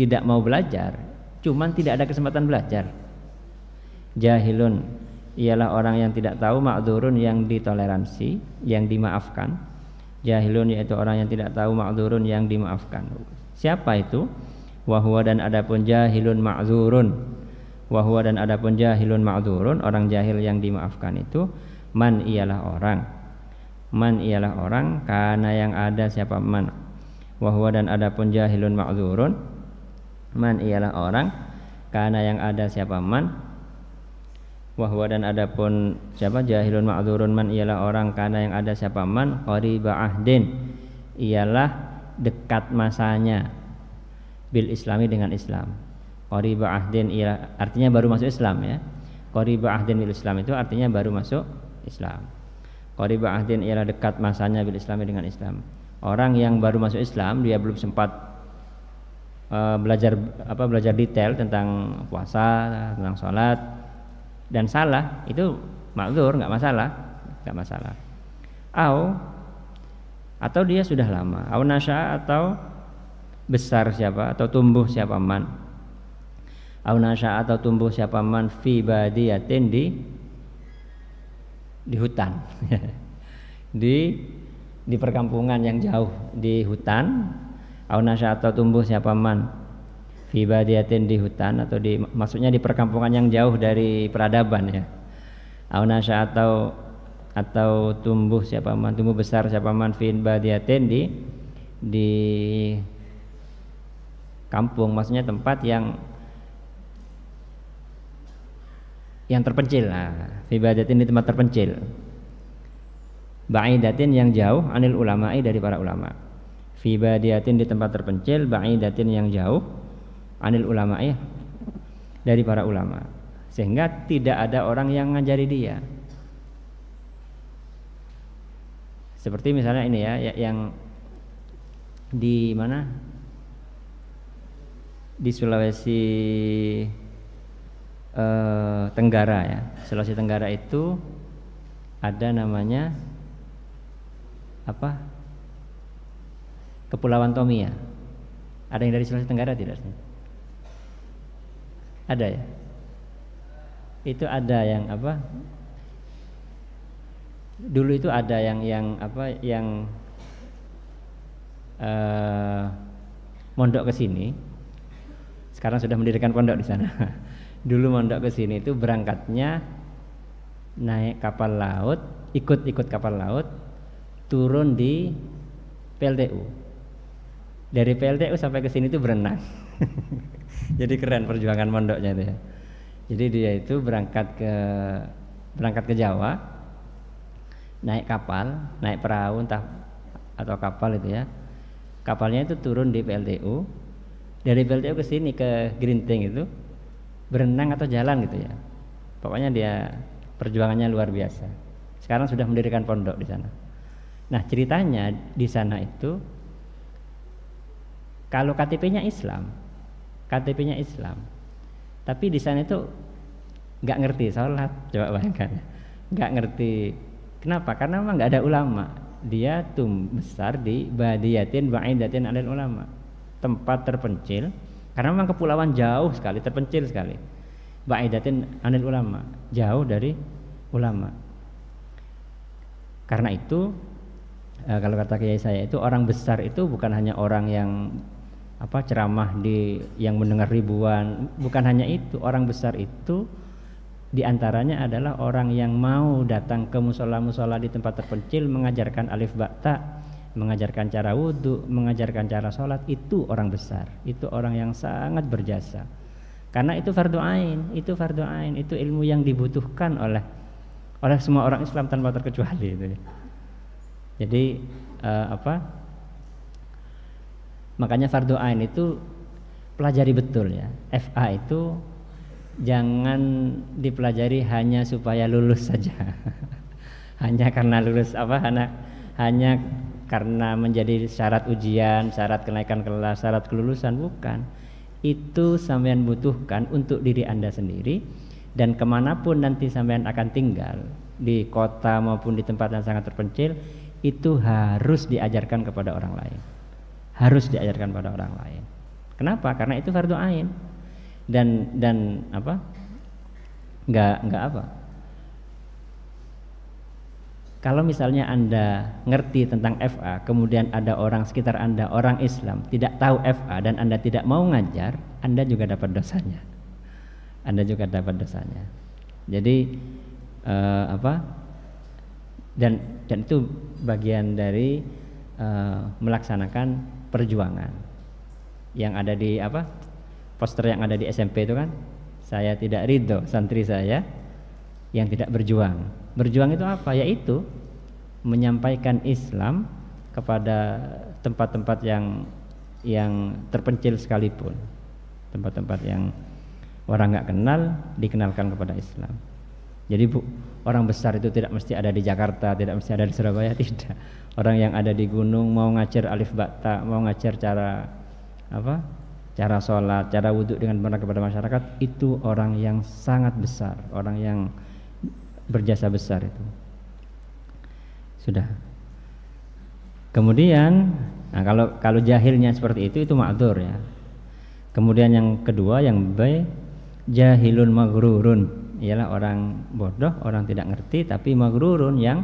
tidak mau belajar, cuman tidak ada kesempatan belajar. Jahilun ialah orang yang tidak tahu, ma'dzurun yang ditoleransi, yang dimaafkan. Jahilun yaitu orang yang tidak tahu, ma'dzurun yang dimaafkan. Siapa itu? Wa huwa dan adapun jahilun ma'dzurun. Wa huwa dan adapun jahilun ma'dzurun, orang jahil yang dimaafkan itu man ialah orang. Man ialah orang, kana yang ada siapa man. Wa huwa dan adapun jahilun ma'dzurun, man ialah orang, kana yang ada siapa man. Wa huwa dan adapun siapa jahilun ma'dzurun, man ialah orang, kana yang ada siapa man, qariba ahdin ialah dekat masanya, bil islami dengan Islam. Qariba ahdin ialah artinya baru masuk Islam ya. Qariba ahdin bil Islam itu artinya baru masuk Islam. Qariba ahdin ialah dekat masanya bil islami dengan Islam. Orang yang baru masuk Islam, dia belum sempat belajar detail tentang puasa, tentang sholat dan salah, itu ma'dzur, nggak masalah. Atau dia sudah lama, au nasya atau besar siapa atau tumbuh siapa man, au nasya atau tumbuh siapa man fi badiyatin di hutan di perkampungan yang jauh, di hutan. Au nasya atau tumbuh siapa man fi badiyatin di hutan, atau maksudnya di perkampungan yang jauh dari peradaban ya. Au nasya atau tumbuh siapa man, tumbuh besar siapa man fi badiyatin di kampung, maksudnya tempat yang terpencil. Fi badiyatin di tempat terpencil. Ba'idatin yang jauh, anil ulama'i dari para ulama. Fi badiyatin di tempat terpencil, ba'idatin yang jauh, anil ulama'i dari para ulama, sehingga tidak ada orang yang ngajari dia. Seperti misalnya ini ya, yang di mana, di Sulawesi Tenggara ya. Sulawesi Tenggara itu ada namanya apa? Kepulauan Tomia. Ada yang dari Sulawesi Tenggara tidak? Ada ya? Itu ada yang apa? Dulu itu ada yang mondok ke sini. Sekarang sudah mendirikan pondok di sana. Dulu mondok ke sini itu berangkatnya naik kapal laut, ikut kapal laut, turun di PLTU. Dari PLTU sampai ke sini itu berenang. Jadi keren perjuangan mondoknya itu ya. Jadi dia itu berangkat ke Jawa, naik kapal, naik perahu entah atau kapal itu ya. Kapalnya itu turun di PLTU. Dari PLTU ke sini ke Gerinting itu berenang atau jalan gitu ya. Pokoknya dia perjuangannya luar biasa. Sekarang sudah mendirikan pondok di sana. Nah, ceritanya di sana itu kalau KTP-nya Islam, tapi di sana itu nggak ngerti sholat, coba bayangkan, nggak ngerti. Kenapa? Karena memang nggak ada ulama. Dia besar di badiyatin ba'idatin alil ulama, tempat terpencil, karena memang kepulauan jauh sekali, terpencil sekali. Ba'idatin anil ulama, jauh dari ulama. Karena itu kalau kata kiai saya itu, orang besar itu bukan hanya orang yang ceramah yang mendengar ribuan, bukan hanya itu. Orang besar itu diantaranya adalah orang yang mau datang ke musola-musola di tempat terpencil, mengajarkan alif ba ta, mengajarkan cara wudhu, mengajarkan cara sholat. Itu orang besar, itu orang yang sangat berjasa. Karena itu fardu ain, itu ilmu yang dibutuhkan oleh semua orang Islam tanpa terkecuali itu. Jadi makanya fardu ain itu pelajari betul ya. FA itu jangan dipelajari hanya supaya lulus saja. Hanya karena lulus hanya karena menjadi syarat ujian, syarat kenaikan kelas, syarat kelulusan, bukan. Itu sampean butuhkan untuk diri Anda sendiri, dan kemanapun nanti sampean akan tinggal, di kota maupun di tempat yang sangat terpencil, itu harus diajarkan kepada orang lain. Harus diajarkan pada orang lain. Kenapa? Karena itu fardu ain. Dan Kalau misalnya Anda ngerti tentang FA, kemudian ada orang sekitar Anda, orang Islam, tidak tahu FA dan Anda tidak mau ngajar, Anda juga dapat dosanya. Anda juga dapat dosanya. Jadi dan itu bagian dari melaksanakan perjuangan. Yang ada di poster yang ada di SMP itu kan, saya tidak ridho santri saya yang tidak berjuang. Berjuang itu apa? Yaitu menyampaikan Islam kepada tempat-tempat yang terpencil sekalipun, tempat-tempat yang orang nggak kenal dikenalkan kepada Islam. Jadi orang besar itu tidak mesti ada di Jakarta, tidak mesti ada di Surabaya, tidak. Orang yang ada di gunung mau ngajar alif ba ta, mau ngajar cara sholat, cara wudhu dengan benar kepada masyarakat, itu orang yang sangat besar, orang yang berjasa besar itu. Sudah. Kemudian kalau jahilnya seperti itu ma'dzur ya. Kemudian yang kedua, yang B, jahilun maghrurun, ialah orang bodoh, orang tidak ngerti, tapi maghrurun yang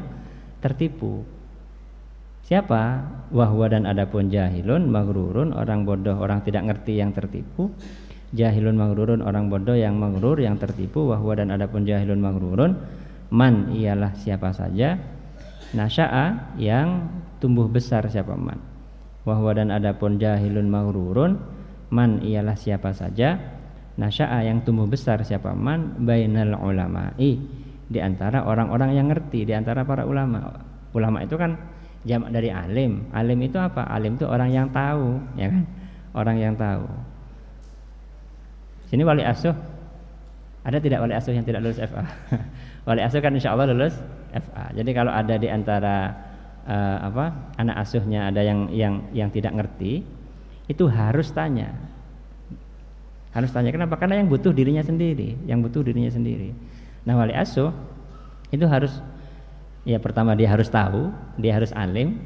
tertipu. Siapa? Wahwa dan adapun jahilun maghrurun, orang bodoh, orang tidak ngerti yang tertipu. Jahilun maghrurun, orang bodoh yang maghrur, yang tertipu. Wahwa dan adapun jahilun maghrurun, man ialah siapa saja, nasya'a yang tumbuh besar siapa man. Wahwa dan adapun jahilun maghrurun, man ialah siapa saja, nasya'a yang tumbuh besar siapa man, bainal ulama'i, di antara orang-orang yang ngerti, di antara para ulama. Ulama itu kan jamak dari alim. Alim itu apa? Alim itu orang yang tahu, ya kan? Orang yang tahu. Sini wali asuh, ada tidak wali asuh yang tidak lulus FA? Wali asuh kan insya Allah lulus FA. Jadi kalau ada di antara anak asuhnya ada yang tidak ngerti, itu harus tanya. Harus tanya kenapa? Karena yang butuh dirinya sendiri, Nah, wali asuh itu harus, ya pertama dia harus tahu, dia harus alim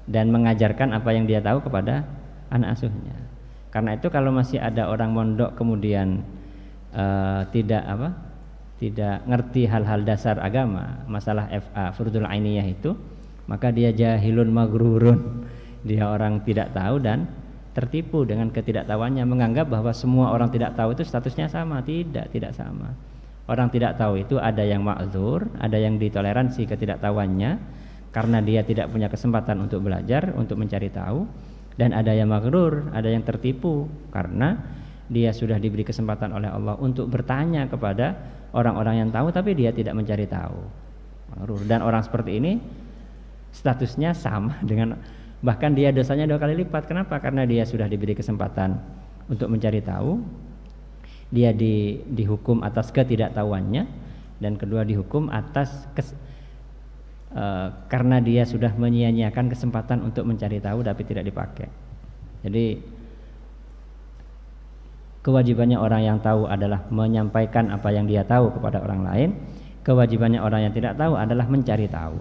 dan mengajarkan apa yang dia tahu kepada anak asuhnya. Karena itu kalau masih ada orang mondok kemudian tidak ngerti hal-hal dasar agama, masalah FA furudul ainiyah itu, maka dia jahilun maghrurun, dia orang tidak tahu dan tertipu dengan ketidaktahuannya, menganggap bahwa semua orang tidak tahu itu statusnya sama. Tidak sama. Orang tidak tahu itu ada yang ma'dzur, ada yang ditoleransi ketidaktahuannya karena dia tidak punya kesempatan untuk belajar, untuk mencari tahu, dan ada yang maghrur, ada yang tertipu karena dia sudah diberi kesempatan oleh Allah untuk bertanya kepada orang-orang yang tahu, tapi dia tidak mencari tahu. Dan orang seperti ini statusnya sama dengan, bahkan dia dosanya 2 kali lipat. Kenapa? Karena dia sudah diberi kesempatan untuk mencari tahu, dia dihukum atas ketidaktahuannya, dan kedua dihukum atas karena dia sudah menyia-nyiakan kesempatan untuk mencari tahu tapi tidak dipakai. Jadi kewajibannya orang yang tahu adalah menyampaikan apa yang dia tahu kepada orang lain. Kewajibannya orang yang tidak tahu adalah mencari tahu.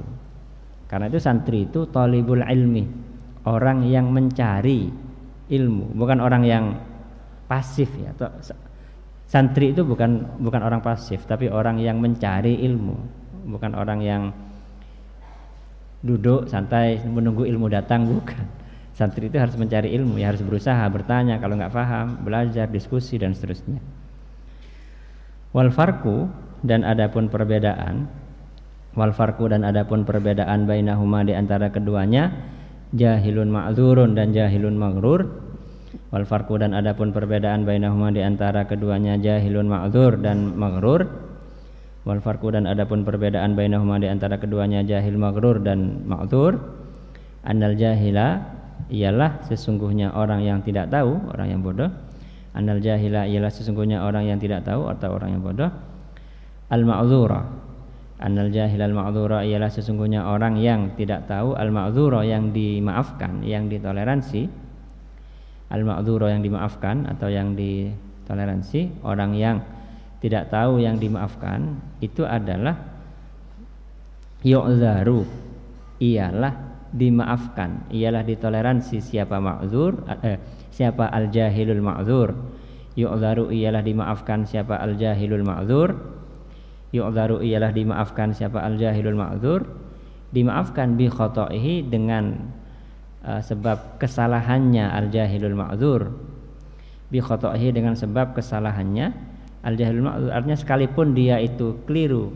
Karena itu santri itu thalibul ilmi, orang yang mencari ilmu, bukan orang yang pasif ya. Santri itu bukan orang pasif, tapi orang yang mencari ilmu, bukan orang yang duduk santai menunggu ilmu datang, bukan. Santri itu harus mencari ilmu, ya harus berusaha, bertanya, kalau nggak paham, belajar, diskusi dan seterusnya. Wal farqu, dan adapun perbedaan, bainahuma, di antara keduanya, jahilun ma'dzurun dan jahilun maghrur. Wal farqu, dan adapun perbedaan bainahuma, di antara keduanya, jahilun ma'dzur dan maghrur. Wal farqu, dan adapun perbedaan bainahuma, di antara keduanya, jahil maghrur dan ma'dzur. Annal jahila, ialah sesungguhnya orang yang tidak tahu, orang yang bodoh. Annal jahila, ialah sesungguhnya orang yang tidak tahu atau orang yang bodoh. Al ma'dzura, annal jahil al ma'dzura, ialah sesungguhnya orang yang tidak tahu. Al ma'dzura, yang dimaafkan, yang ditoleransi. Al ma'dzura, yang dimaafkan atau yang ditoleransi. Orang yang tidak tahu yang dimaafkan itu adalah yu'dzaru, ialah dimaafkan, ialah ditoleransi. Siapa ma'dzur, siapa al jahilul ma'dzur. Yu'dzaru, ialah dimaafkan siapa al jahilul ma'dzur. Yu'dzaru, ialah dimaafkan siapa al jahilul ma'dzur. dimaafkan bi khotoihi dengan sebab kesalahannya al-jahilul ma'dzur, bi khotoihi dengan sebab kesalahannya al-jahilul ma'dzur. Artinya sekalipun dia itu keliru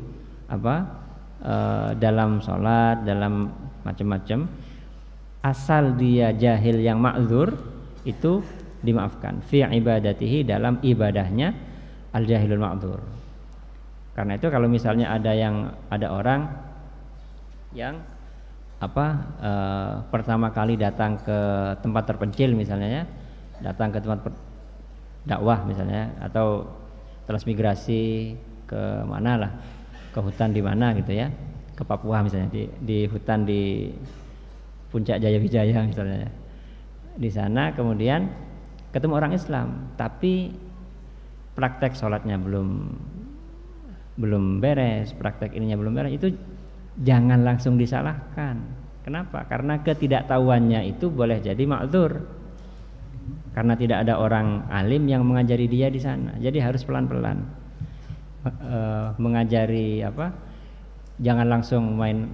dalam sholat, dalam macam-macam, asal dia jahil yang ma'dzur itu dimaafkan fi ibadatihi, dalam ibadahnya al-jahilul ma'dzur. Karena itu kalau misalnya ada orang yang pertama kali datang ke tempat terpencil misalnya ya, datang ke tempat dakwah misalnya, atau transmigrasi ke mana lah, ke hutan di mana gitu ya, ke Papua misalnya, di hutan di Puncak Jayawijaya misalnya, di sana kemudian ketemu orang Islam tapi praktek sholatnya belum beres, praktek ininya belum beres, itu jangan langsung disalahkan. Kenapa? Karena ketidaktahuannya itu boleh jadi ma'dzur, karena tidak ada orang alim yang mengajari dia di sana. Jadi harus pelan-pelan mengajari jangan langsung main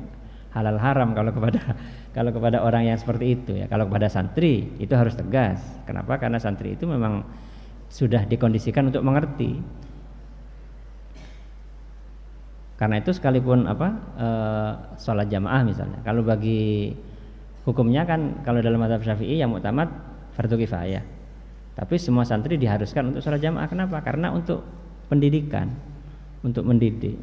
halal haram kalau kepada orang yang seperti itu ya. Kalau kepada santri itu harus tegas. Kenapa? Karena santri itu memang sudah dikondisikan untuk mengerti. Karena itu sekalipun sholat jamaah misalnya, kalau bagi hukumnya kan kalau dalam mazhab Syafi'i yang muktamad fardu kifayah, tapi semua santri diharuskan untuk sholat jamaah. Kenapa? Karena untuk pendidikan, untuk mendidik.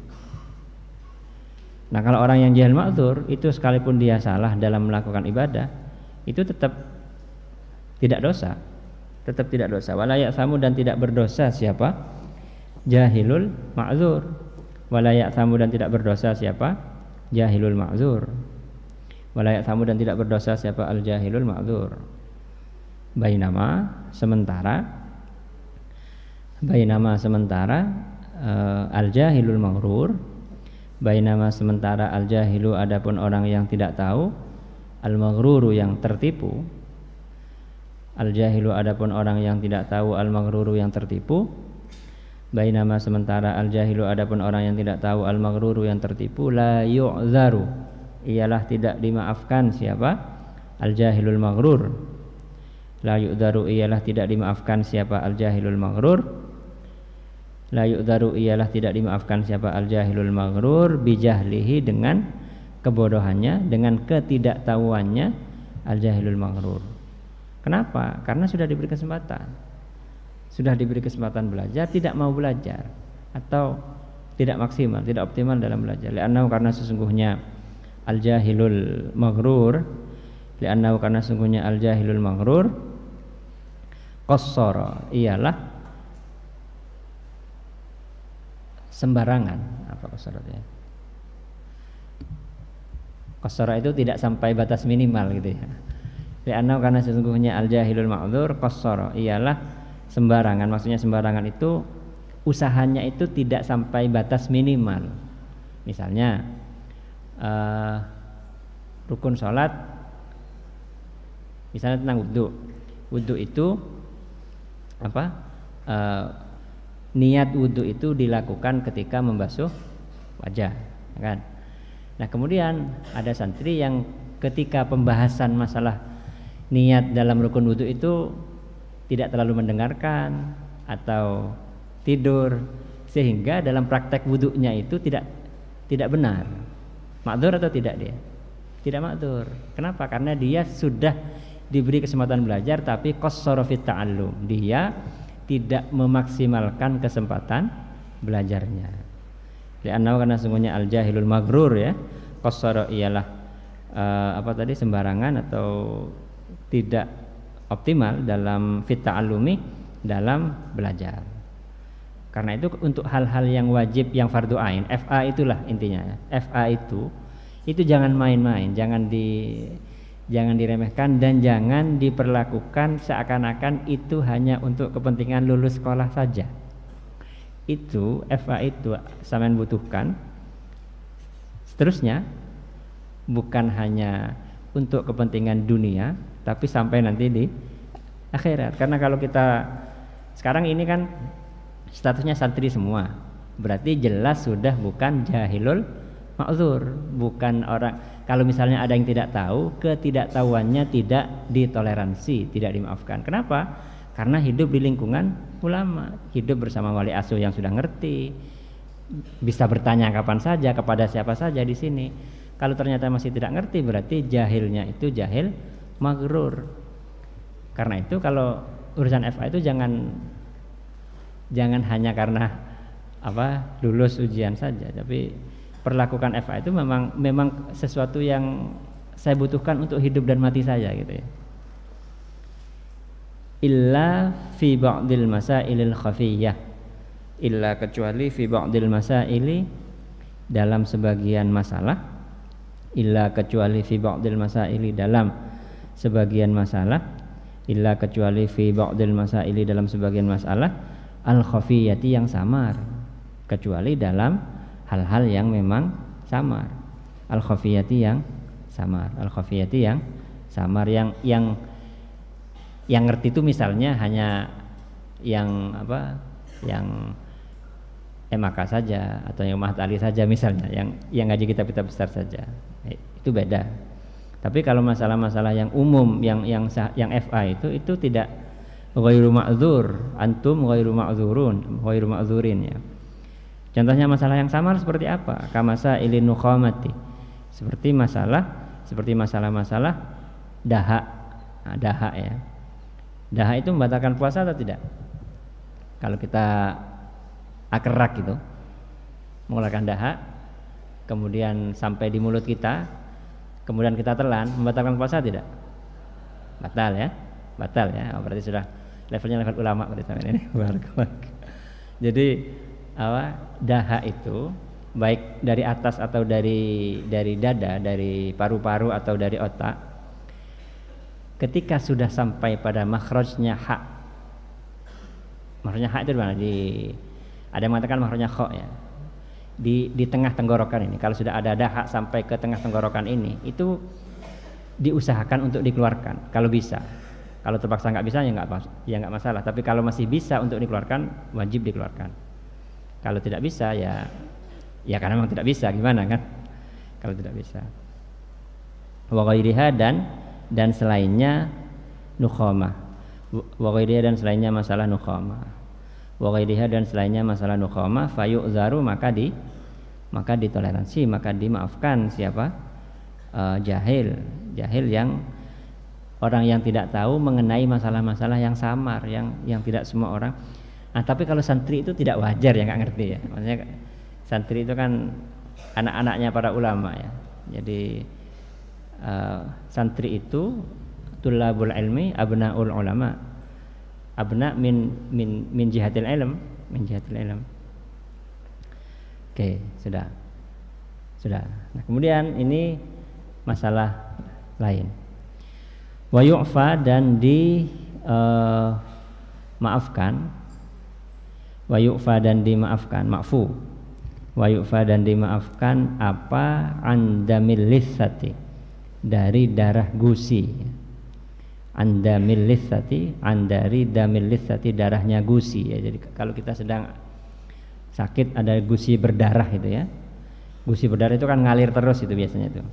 Nah kalau orang yang jahil ma'dzur itu sekalipun dia salah dalam melakukan ibadah, itu tetap tidak dosa, tetap tidak dosa. Wala ya'thamu, dan tidak berdosa siapa? Jahilul ma'dzur. Wala ya'thamu, dan tidak berdosa siapa? Jahilul ma'dzur. Wala ya'thamu, dan tidak berdosa siapa? Al-jahilul ma'dzur. Bainama, sementara al-jahilul maghrur, bainama sementara al-jahilu adapun orang yang tidak tahu, al-maghruru yang tertipu, al-jahilu adapun orang yang tidak tahu, al-maghruru yang tertipu, bainama sementara al-jahilu adapun orang yang tidak tahu, al-maghruru yang tertipu, la yu'dzaru, ialah tidak dimaafkan siapa? Al-jahilul maghrur. La yu'dzaru, ialah tidak dimaafkan siapa? Al-jahilul maghrur. La yu'dzaru, ialah tidak dimaafkan siapa? Al-jahilul maghrur bijahlihi, dengan kebodohannya, dengan ketidaktahuannya al-jahilul maghrur. Kenapa? Karena sudah diberi kesempatan. Sudah diberi kesempatan belajar, tidak mau belajar, atau tidak maksimal, tidak optimal dalam belajar. Li'annahu, karena sesungguhnya al-jahilul maghrur, li'annahu, karena sesungguhnya al-jahilul maghrur, qassara, ialah sembarangan. Apa qassara itu ya? Qassara itu tidak sampai batas minimal gitu ya. Li'annahu, karena sesungguhnya al-jahilul maghrur, qassara, ialah sembarangan. Maksudnya sembarangan itu usahanya itu tidak sampai batas minimal. Misalnya rukun sholat, misalnya tentang wudhu itu niat wudhu itu dilakukan ketika membasuh wajah, kan? Nah kemudian ada santri yang ketika pembahasan masalah niat dalam rukun wudhu itu tidak terlalu mendengarkan atau tidur, sehingga dalam praktek wudhunya itu tidak benar. Ma'dzur atau tidak dia? Tidak ma'dzur. Kenapa? Karena dia sudah diberi kesempatan belajar tapi qassara fit ta'allum. Dia tidak memaksimalkan kesempatan belajarnya. Li'annahu, karena sungguhnya al-jahilul maghrur ya. Qassara ialah sembarangan atau tidak optimal dalam fit ta'allumi, dalam belajar. Karena itu untuk hal-hal yang wajib, yang fardu ain, FA itulah intinya. FA itu jangan main-main, jangan diremehkan, dan jangan diperlakukan seakan-akan itu hanya untuk kepentingan lulus sekolah saja. Itu FA itu sampean butuhkan. Seterusnya bukan hanya untuk kepentingan dunia, tapi sampai nanti di akhirat. Karena kalau kita sekarang ini kan statusnya santri semua, berarti jelas sudah bukan jahilul ma'dzur, bukan orang. Kalau misalnya ada yang tidak tahu, ketidaktahuannya tidak ditoleransi, tidak dimaafkan. Kenapa? Karena hidup di lingkungan ulama, hidup bersama wali asuh yang sudah ngerti, bisa bertanya kapan saja kepada siapa saja di sini. Kalau ternyata masih tidak ngerti, berarti jahilnya itu jahil maghrur. Karena itu kalau urusan FA itu jangan hanya karena lulus ujian saja, tapi perlakukan FA itu memang sesuatu yang saya butuhkan untuk hidup dan mati saya gitu ya. Illa fi ba'dil masailil khafiyyah, illa kecuali fi ba'dil masaili dalam sebagian masalah, illa kecuali fi ba'dil masaili dalam sebagian masalah, illa kecuali fi ba'dil masaili dalam sebagian masalah al khafiyyati yang samar, kecuali dalam hal-hal yang memang samar. Al khafiyati yang samar, al khafiyati yang samar, yang ngerti itu misalnya hanya yang MAK saja atau yang Mahat Ali saja misalnya, yang ngaji kitab-kitab besar saja, itu beda. Tapi kalau masalah-masalah yang umum, yang FA itu tidak ghairu ma'dzur, antum ghairu ma'dzurun, ghairu ma'dzurin ya. Contohnya masalah yang samar seperti apa? Kamasa ilin nukhamati, seperti masalah-masalah dahak. Nah, dahak ya. Dahak itu membatalkan puasa atau tidak? Kalau kita akerak gitu, mengeluarkan dahak, kemudian sampai di mulut kita, kemudian kita telan, membatalkan puasa tidak? Batal ya, batal ya. Oh, berarti sudah levelnya level ulama berarti ini. Jadi dahak itu baik dari atas atau dari dada, dari paru-paru atau dari otak, ketika sudah sampai pada makhrajnya hak. Makhrajnya hak itu di mana? Ada yang mengatakan makhrajnya kha ya. Di tengah tenggorokan ini. Kalau sudah ada dahak sampai ke tengah tenggorokan ini, itu diusahakan untuk dikeluarkan kalau bisa. Kalau terpaksa nggak bisa ya nggak masalah. Tapi kalau masih bisa untuk dikeluarkan, wajib dikeluarkan. Kalau tidak bisa ya karena memang tidak bisa, gimana kan? Kalau tidak bisa. Wa ghairiha dan selainnya nukhamah. Wa ghairiha dan selainnya masalah nukhamah. Wa ghairiha dan selainnya masalah nukhamah fayu'zaru maka ditoleransi, maka dimaafkan siapa? Jahil yang orang yang tidak tahu mengenai masalah-masalah yang samar, yang tidak semua orang. Nah, tapi kalau santri itu tidak wajar ya, nggak ngerti ya. Maksudnya santri itu kan anak-anaknya para ulama ya. Jadi santri itu tulabul ilmi abnaul ulama. Abna min jihatil ilm, Oke, sudah. Nah, kemudian ini masalah lain. Wa yu'fa dan maafkan. Wa yu'fa dan dimaafkan, ma'fu. Wa yu'fa dan dimaafkan apa andamil lissati, dari darah gusi. Andamil lissati, andari damil lissati, darahnya gusi ya. Jadi kalau kita sedang sakit ada gusi berdarah itu ya. Gusi berdarah itu kan ngalir terus itu biasanya itu.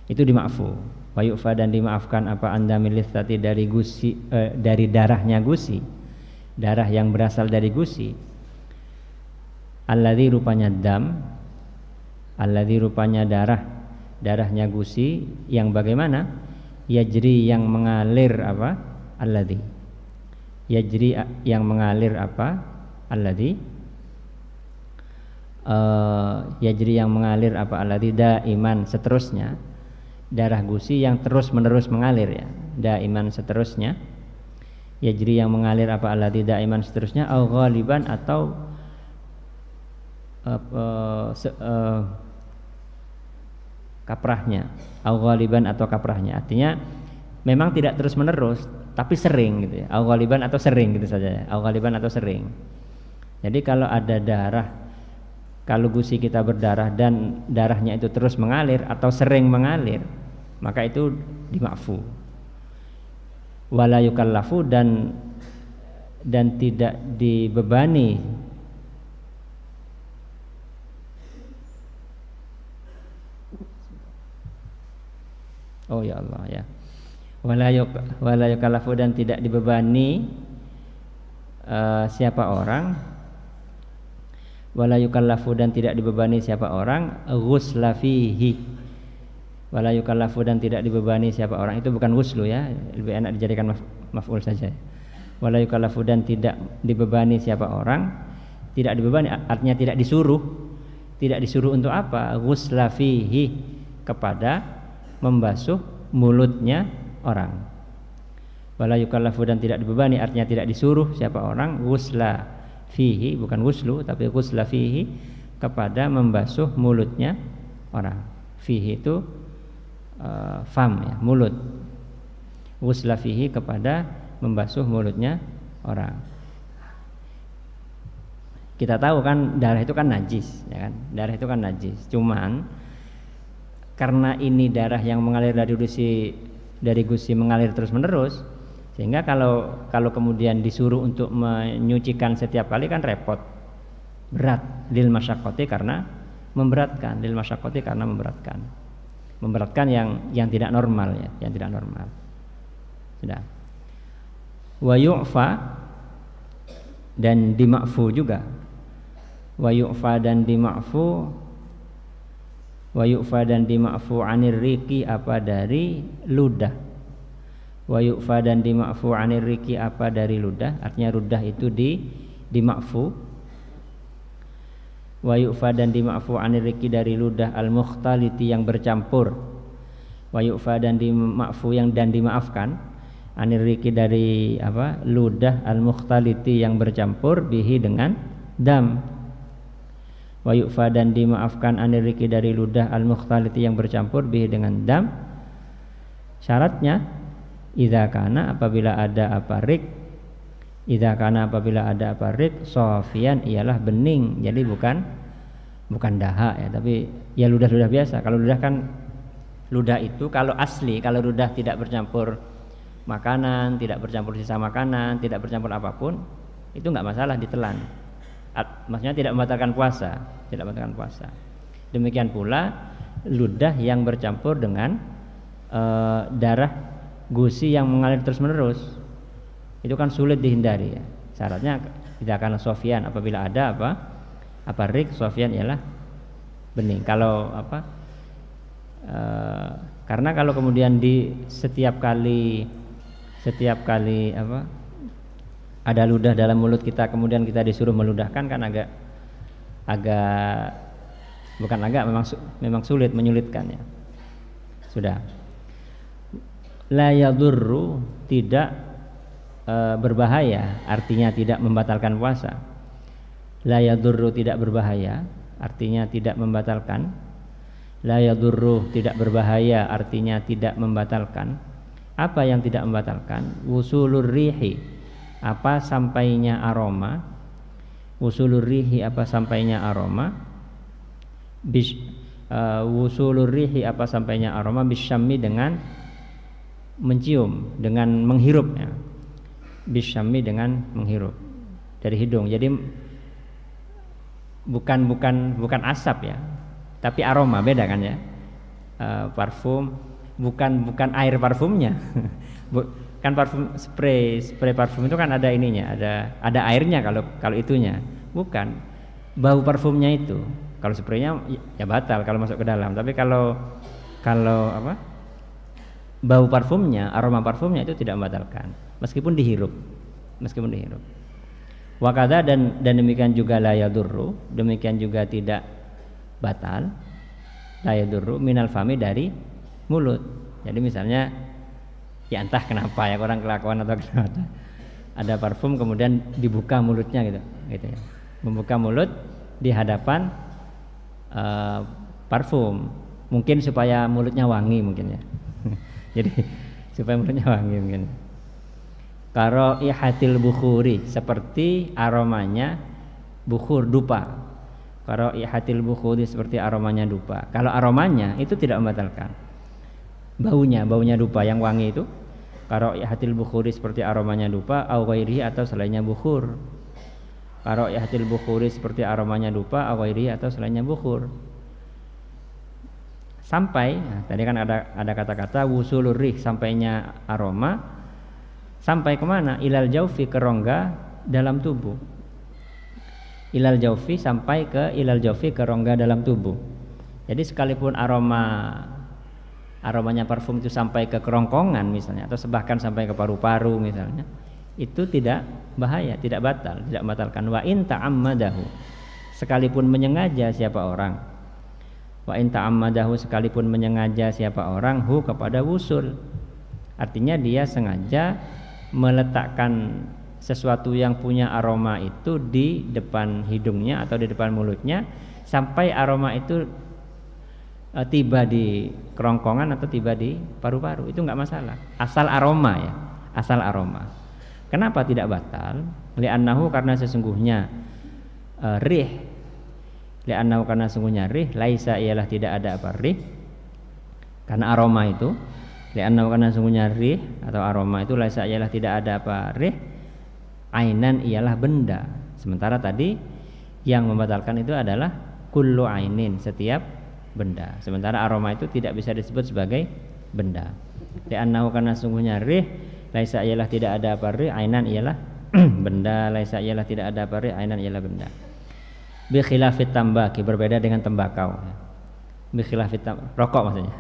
Itu dima'fu. Wa yu'fa dan dimaafkan apa andamil lissati, dari gusi, dari darahnya gusi. Darah yang berasal dari gusi. Alladzi rupanya dam, alladzi rupanya darahnya gusi yang bagaimana? Yajri yang mengalir apa? Alladzi. Yajri yang mengalir apa? Alladzi. Yajri yang mengalir apa? Alladzi daiman seterusnya. Darah gusi yang terus-menerus mengalir ya. Daiman seterusnya. Yajri yang mengalir apa alladzi daiman seterusnya, au ghaliban atau kaprahnya, au ghaliban atau kaprahnya. Artinya memang tidak terus menerus tapi sering gitu ya. Au ghaliban atau sering gitu saja ya. Au ghaliban atau sering. Jadi kalau ada darah, kalau gusi kita berdarah dan darahnya itu terus mengalir atau sering mengalir, maka itu dima'fu. Wala yukallafu dan tidak dibebani Oh ya Allah ya. Wala yukallafu dan tidak dibebani siapa orang, wala yukallafu dan tidak dibebani siapa orang ghusla fihi. Wala yukallafu dan tidak dibebani siapa orang, itu bukan ghuslu ya, lebih enak dijadikan maf'ul saja. Wala yukallafu dan tidak dibebani siapa orang, tidak dibebani artinya tidak disuruh. Tidak disuruh untuk apa? Ghusla fihi, kepada membasuh mulutnya orang. Wala yukallafu dan tidak dibebani artinya tidak disuruh siapa orang ghusla fihi, bukan ghuslu tapi ghusla fihi, kepada membasuh mulutnya orang. Fihi itu fam ya, mulut. Ghusla fihi kepada membasuh mulutnya orang. Kita tahu kan darah itu kan najis, ya kan? Darah itu kan najis. Cuman karena ini darah yang mengalir dari gusi mengalir terus menerus, sehingga kalau kemudian disuruh untuk menyucikan setiap kali kan repot, berat. Lil masyaqqati karena memberatkan, lil masyaqqati karena memberatkan yang tidak normal ya, yang tidak normal. Sudah. Wa yu'fa dan dima'fu juga. Wa yu'fa dan dima'fu anir riki apa dari ludah. Wa yu'fa dan dima'fu anir riki apa dari ludah, artinya ludah itu dima'fu. Wa yu'fa dan dima'fu anir riki dari ludah al-mukhtaliti yang bercampur. Wa yu'fa dan dima'fu yang dan dimaafkan anir riki dari apa? Ludah al-mukhtaliti yang bercampur bihi dengan dam. Wa yu'fa dan dimaafkan anir riki dari ludah al-mukhtaliti yang bercampur bihi dengan dam. Syaratnya idza kana apabila ada apa rik, idza kana apabila ada apa rik, sofian ialah bening. Jadi bukan dahak ya, tapi ya ludah-ludah biasa. Kalau ludah kan, ludah itu kalau asli, kalau ludah tidak bercampur makanan, tidak bercampur sisa makanan, tidak bercampur apapun, itu enggak masalah ditelan. Maksudnya tidak membatalkan puasa, tidak membatalkan puasa. Demikian pula ludah yang bercampur dengan darah gusi yang mengalir terus menerus, itu kan sulit dihindari ya. Syaratnya tidak akan sofian, apabila ada apa rik, sofian ialah bening. Kalau karena kalau kemudian di setiap kali ada ludah dalam mulut kita, kemudian kita disuruh meludahkan, kan memang sulit, menyulitkan ya. Sudah. La yadurru tidak berbahaya, artinya tidak membatalkan puasa. La yadurru tidak berbahaya, artinya tidak membatalkan. La yadurru tidak berbahaya, artinya tidak membatalkan. Apa yang tidak membatalkan? Wusulur rihi, apa sampainya aroma. Wusulur rihi, apa sampainya aroma. Wusulur rihi, apa sampainya aroma. Bisyammi, dengan mencium, dengan menghirup ya. Bisyammi, dengan menghirup dari hidung. Jadi bukan asap ya, tapi aroma, beda kan ya. Parfum bukan air parfumnya. Kan parfum spray parfum itu kan ada ininya, ada airnya kalau itunya. Bukan bau parfumnya itu. Kalau spraynya ya batal kalau masuk ke dalam. Tapi kalau bau parfumnya, aroma parfumnya itu tidak membatalkan meskipun dihirup. Wakada dan demikian juga la yadurru, demikian juga tidak batal la yadurru minal fami, dari mulut. Jadi misalnya ya entah kenapa ya, orang kelakuan atau kenapa, ada parfum kemudian dibuka mulutnya gitu ya. Membuka mulut di hadapan parfum, mungkin supaya mulutnya wangi mungkin ya. Jadi supaya mulutnya wangi mungkin. Karo ihatil bukhuri, seperti aromanya bukhur, dupa. Karo ihatil bukhuri, seperti aromanya dupa. Kalau aromanya itu tidak membatalkan. Baunya dupa yang wangi itu. Karo ihatil bukhuri, seperti aromanya dupa, au ghairihi, atau selainnya bukhur. Karo ihatil bukhuri, seperti aromanya dupa, au ghairihi, atau selainnya bukhur. sampai, nah, tadi kan ada kata-kata wusulur rih, sampainya aroma, sampai kemana? Ilal jaufi, ke rongga dalam tubuh. Ilal jaufi, sampai ke ilal jaufi, ke rongga dalam tubuh. Jadi sekalipun aromanya parfum itu sampai ke kerongkongan misalnya, atau bahkan sampai ke paru-paru misalnya, itu tidak bahaya, tidak batal, tidak membatalkan. Wa in ta'ammadahu, sekalipun menyengaja siapa orang. Wa in ta'ammadahu, sekalipun menyengaja siapa orang, hu, kepada wusul. Artinya dia sengaja meletakkan sesuatu yang punya aroma itu di depan hidungnya atau di depan mulutnya sampai aroma itu tiba di kerongkongan atau tiba di paru-paru, itu nggak masalah. Asal aroma ya, asal aroma. Kenapa tidak batal? Li'annahu, karena sesungguhnya rih. Li'annahu, karena sesungguhnya rih, laisa, ialah tidak ada apa rih, karena aroma itu. Li'annahu, karena sesungguhnya rih atau aroma itu, laisa, ialah tidak ada apa rih, ainan, ialah benda. Sementara tadi yang membatalkan itu adalah kullu ainin, setiap benda. Sementara aroma itu tidak bisa disebut sebagai benda. Li'annahu, karena sesungguhnya rih, laisa, ialah tidak ada apa rih, ainan, ialah benda. Laisa, ialah tidak ada apa rih, ainan, ialah benda. Bi khilafit tambaki, berbeda dengan tembakau. Bi khilafit rokok maksudnya.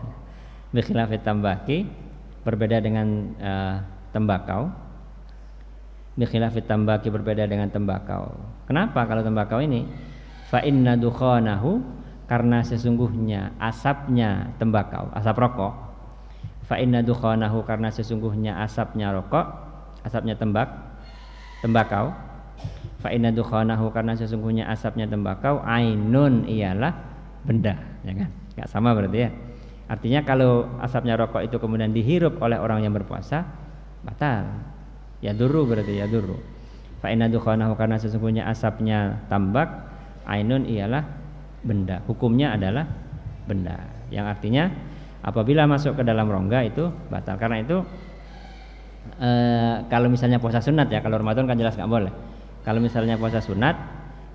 Bi khilafit tambaki, berbeda dengan tembakau. Bi khilafit tambaki, berbeda dengan tembakau. Kenapa kalau tembakau ini? Fa inna dukhanahu, karena sesungguhnya asapnya tembakau, asap rokok. Fa inna dukhanahu, karena sesungguhnya asapnya rokok, asapnya tembakau. Fa inna dukhanahu, karena sesungguhnya asapnya tembakau, ainun, ialah benda, ya kan? Enggak sama berarti ya. Artinya kalau asapnya rokok itu kemudian dihirup oleh orang yang berpuasa, batal. Ya duru, berarti ya duru. Fa inna dukhanahu, karena sesungguhnya asapnya tambak, ainun, ialah benda. Hukumnya adalah benda. Yang artinya apabila masuk ke dalam rongga itu batal. Karena itu kalau misalnya puasa sunat ya, kalau Ramadan kan jelas nggak boleh. Kalau misalnya puasa sunat,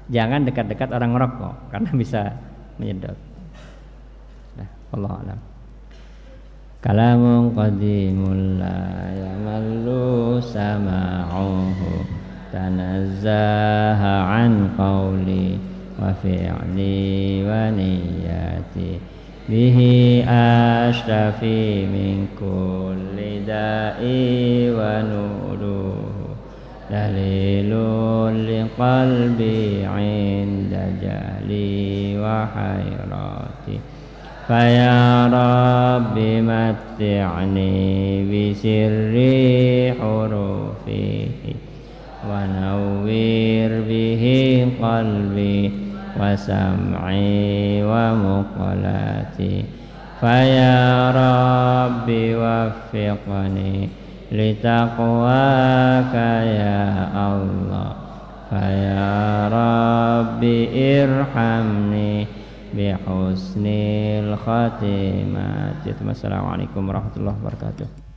jangan dekat-dekat orang ngerokok karena bisa menyedot. Nah, wallahu a'lam. Kalamun qadimul la yamallu sama'uhu, tanazzaha an qawli wa fi'li wa niyati, bihi ashtafi min kulli da'i wa nuruhu, dalilun liqalbi inda jahli wa hayrati, faya rabbi matti'ni bisirri hurufihi wa nawwir bihi qalbi wa sam'i wa muqalati, faya rabbi waffiqni litaqwaka ya Allah, faya rabbi irhamni bihusnil khatimati. Assalamualaikum warahmatullahi wabarakatuh.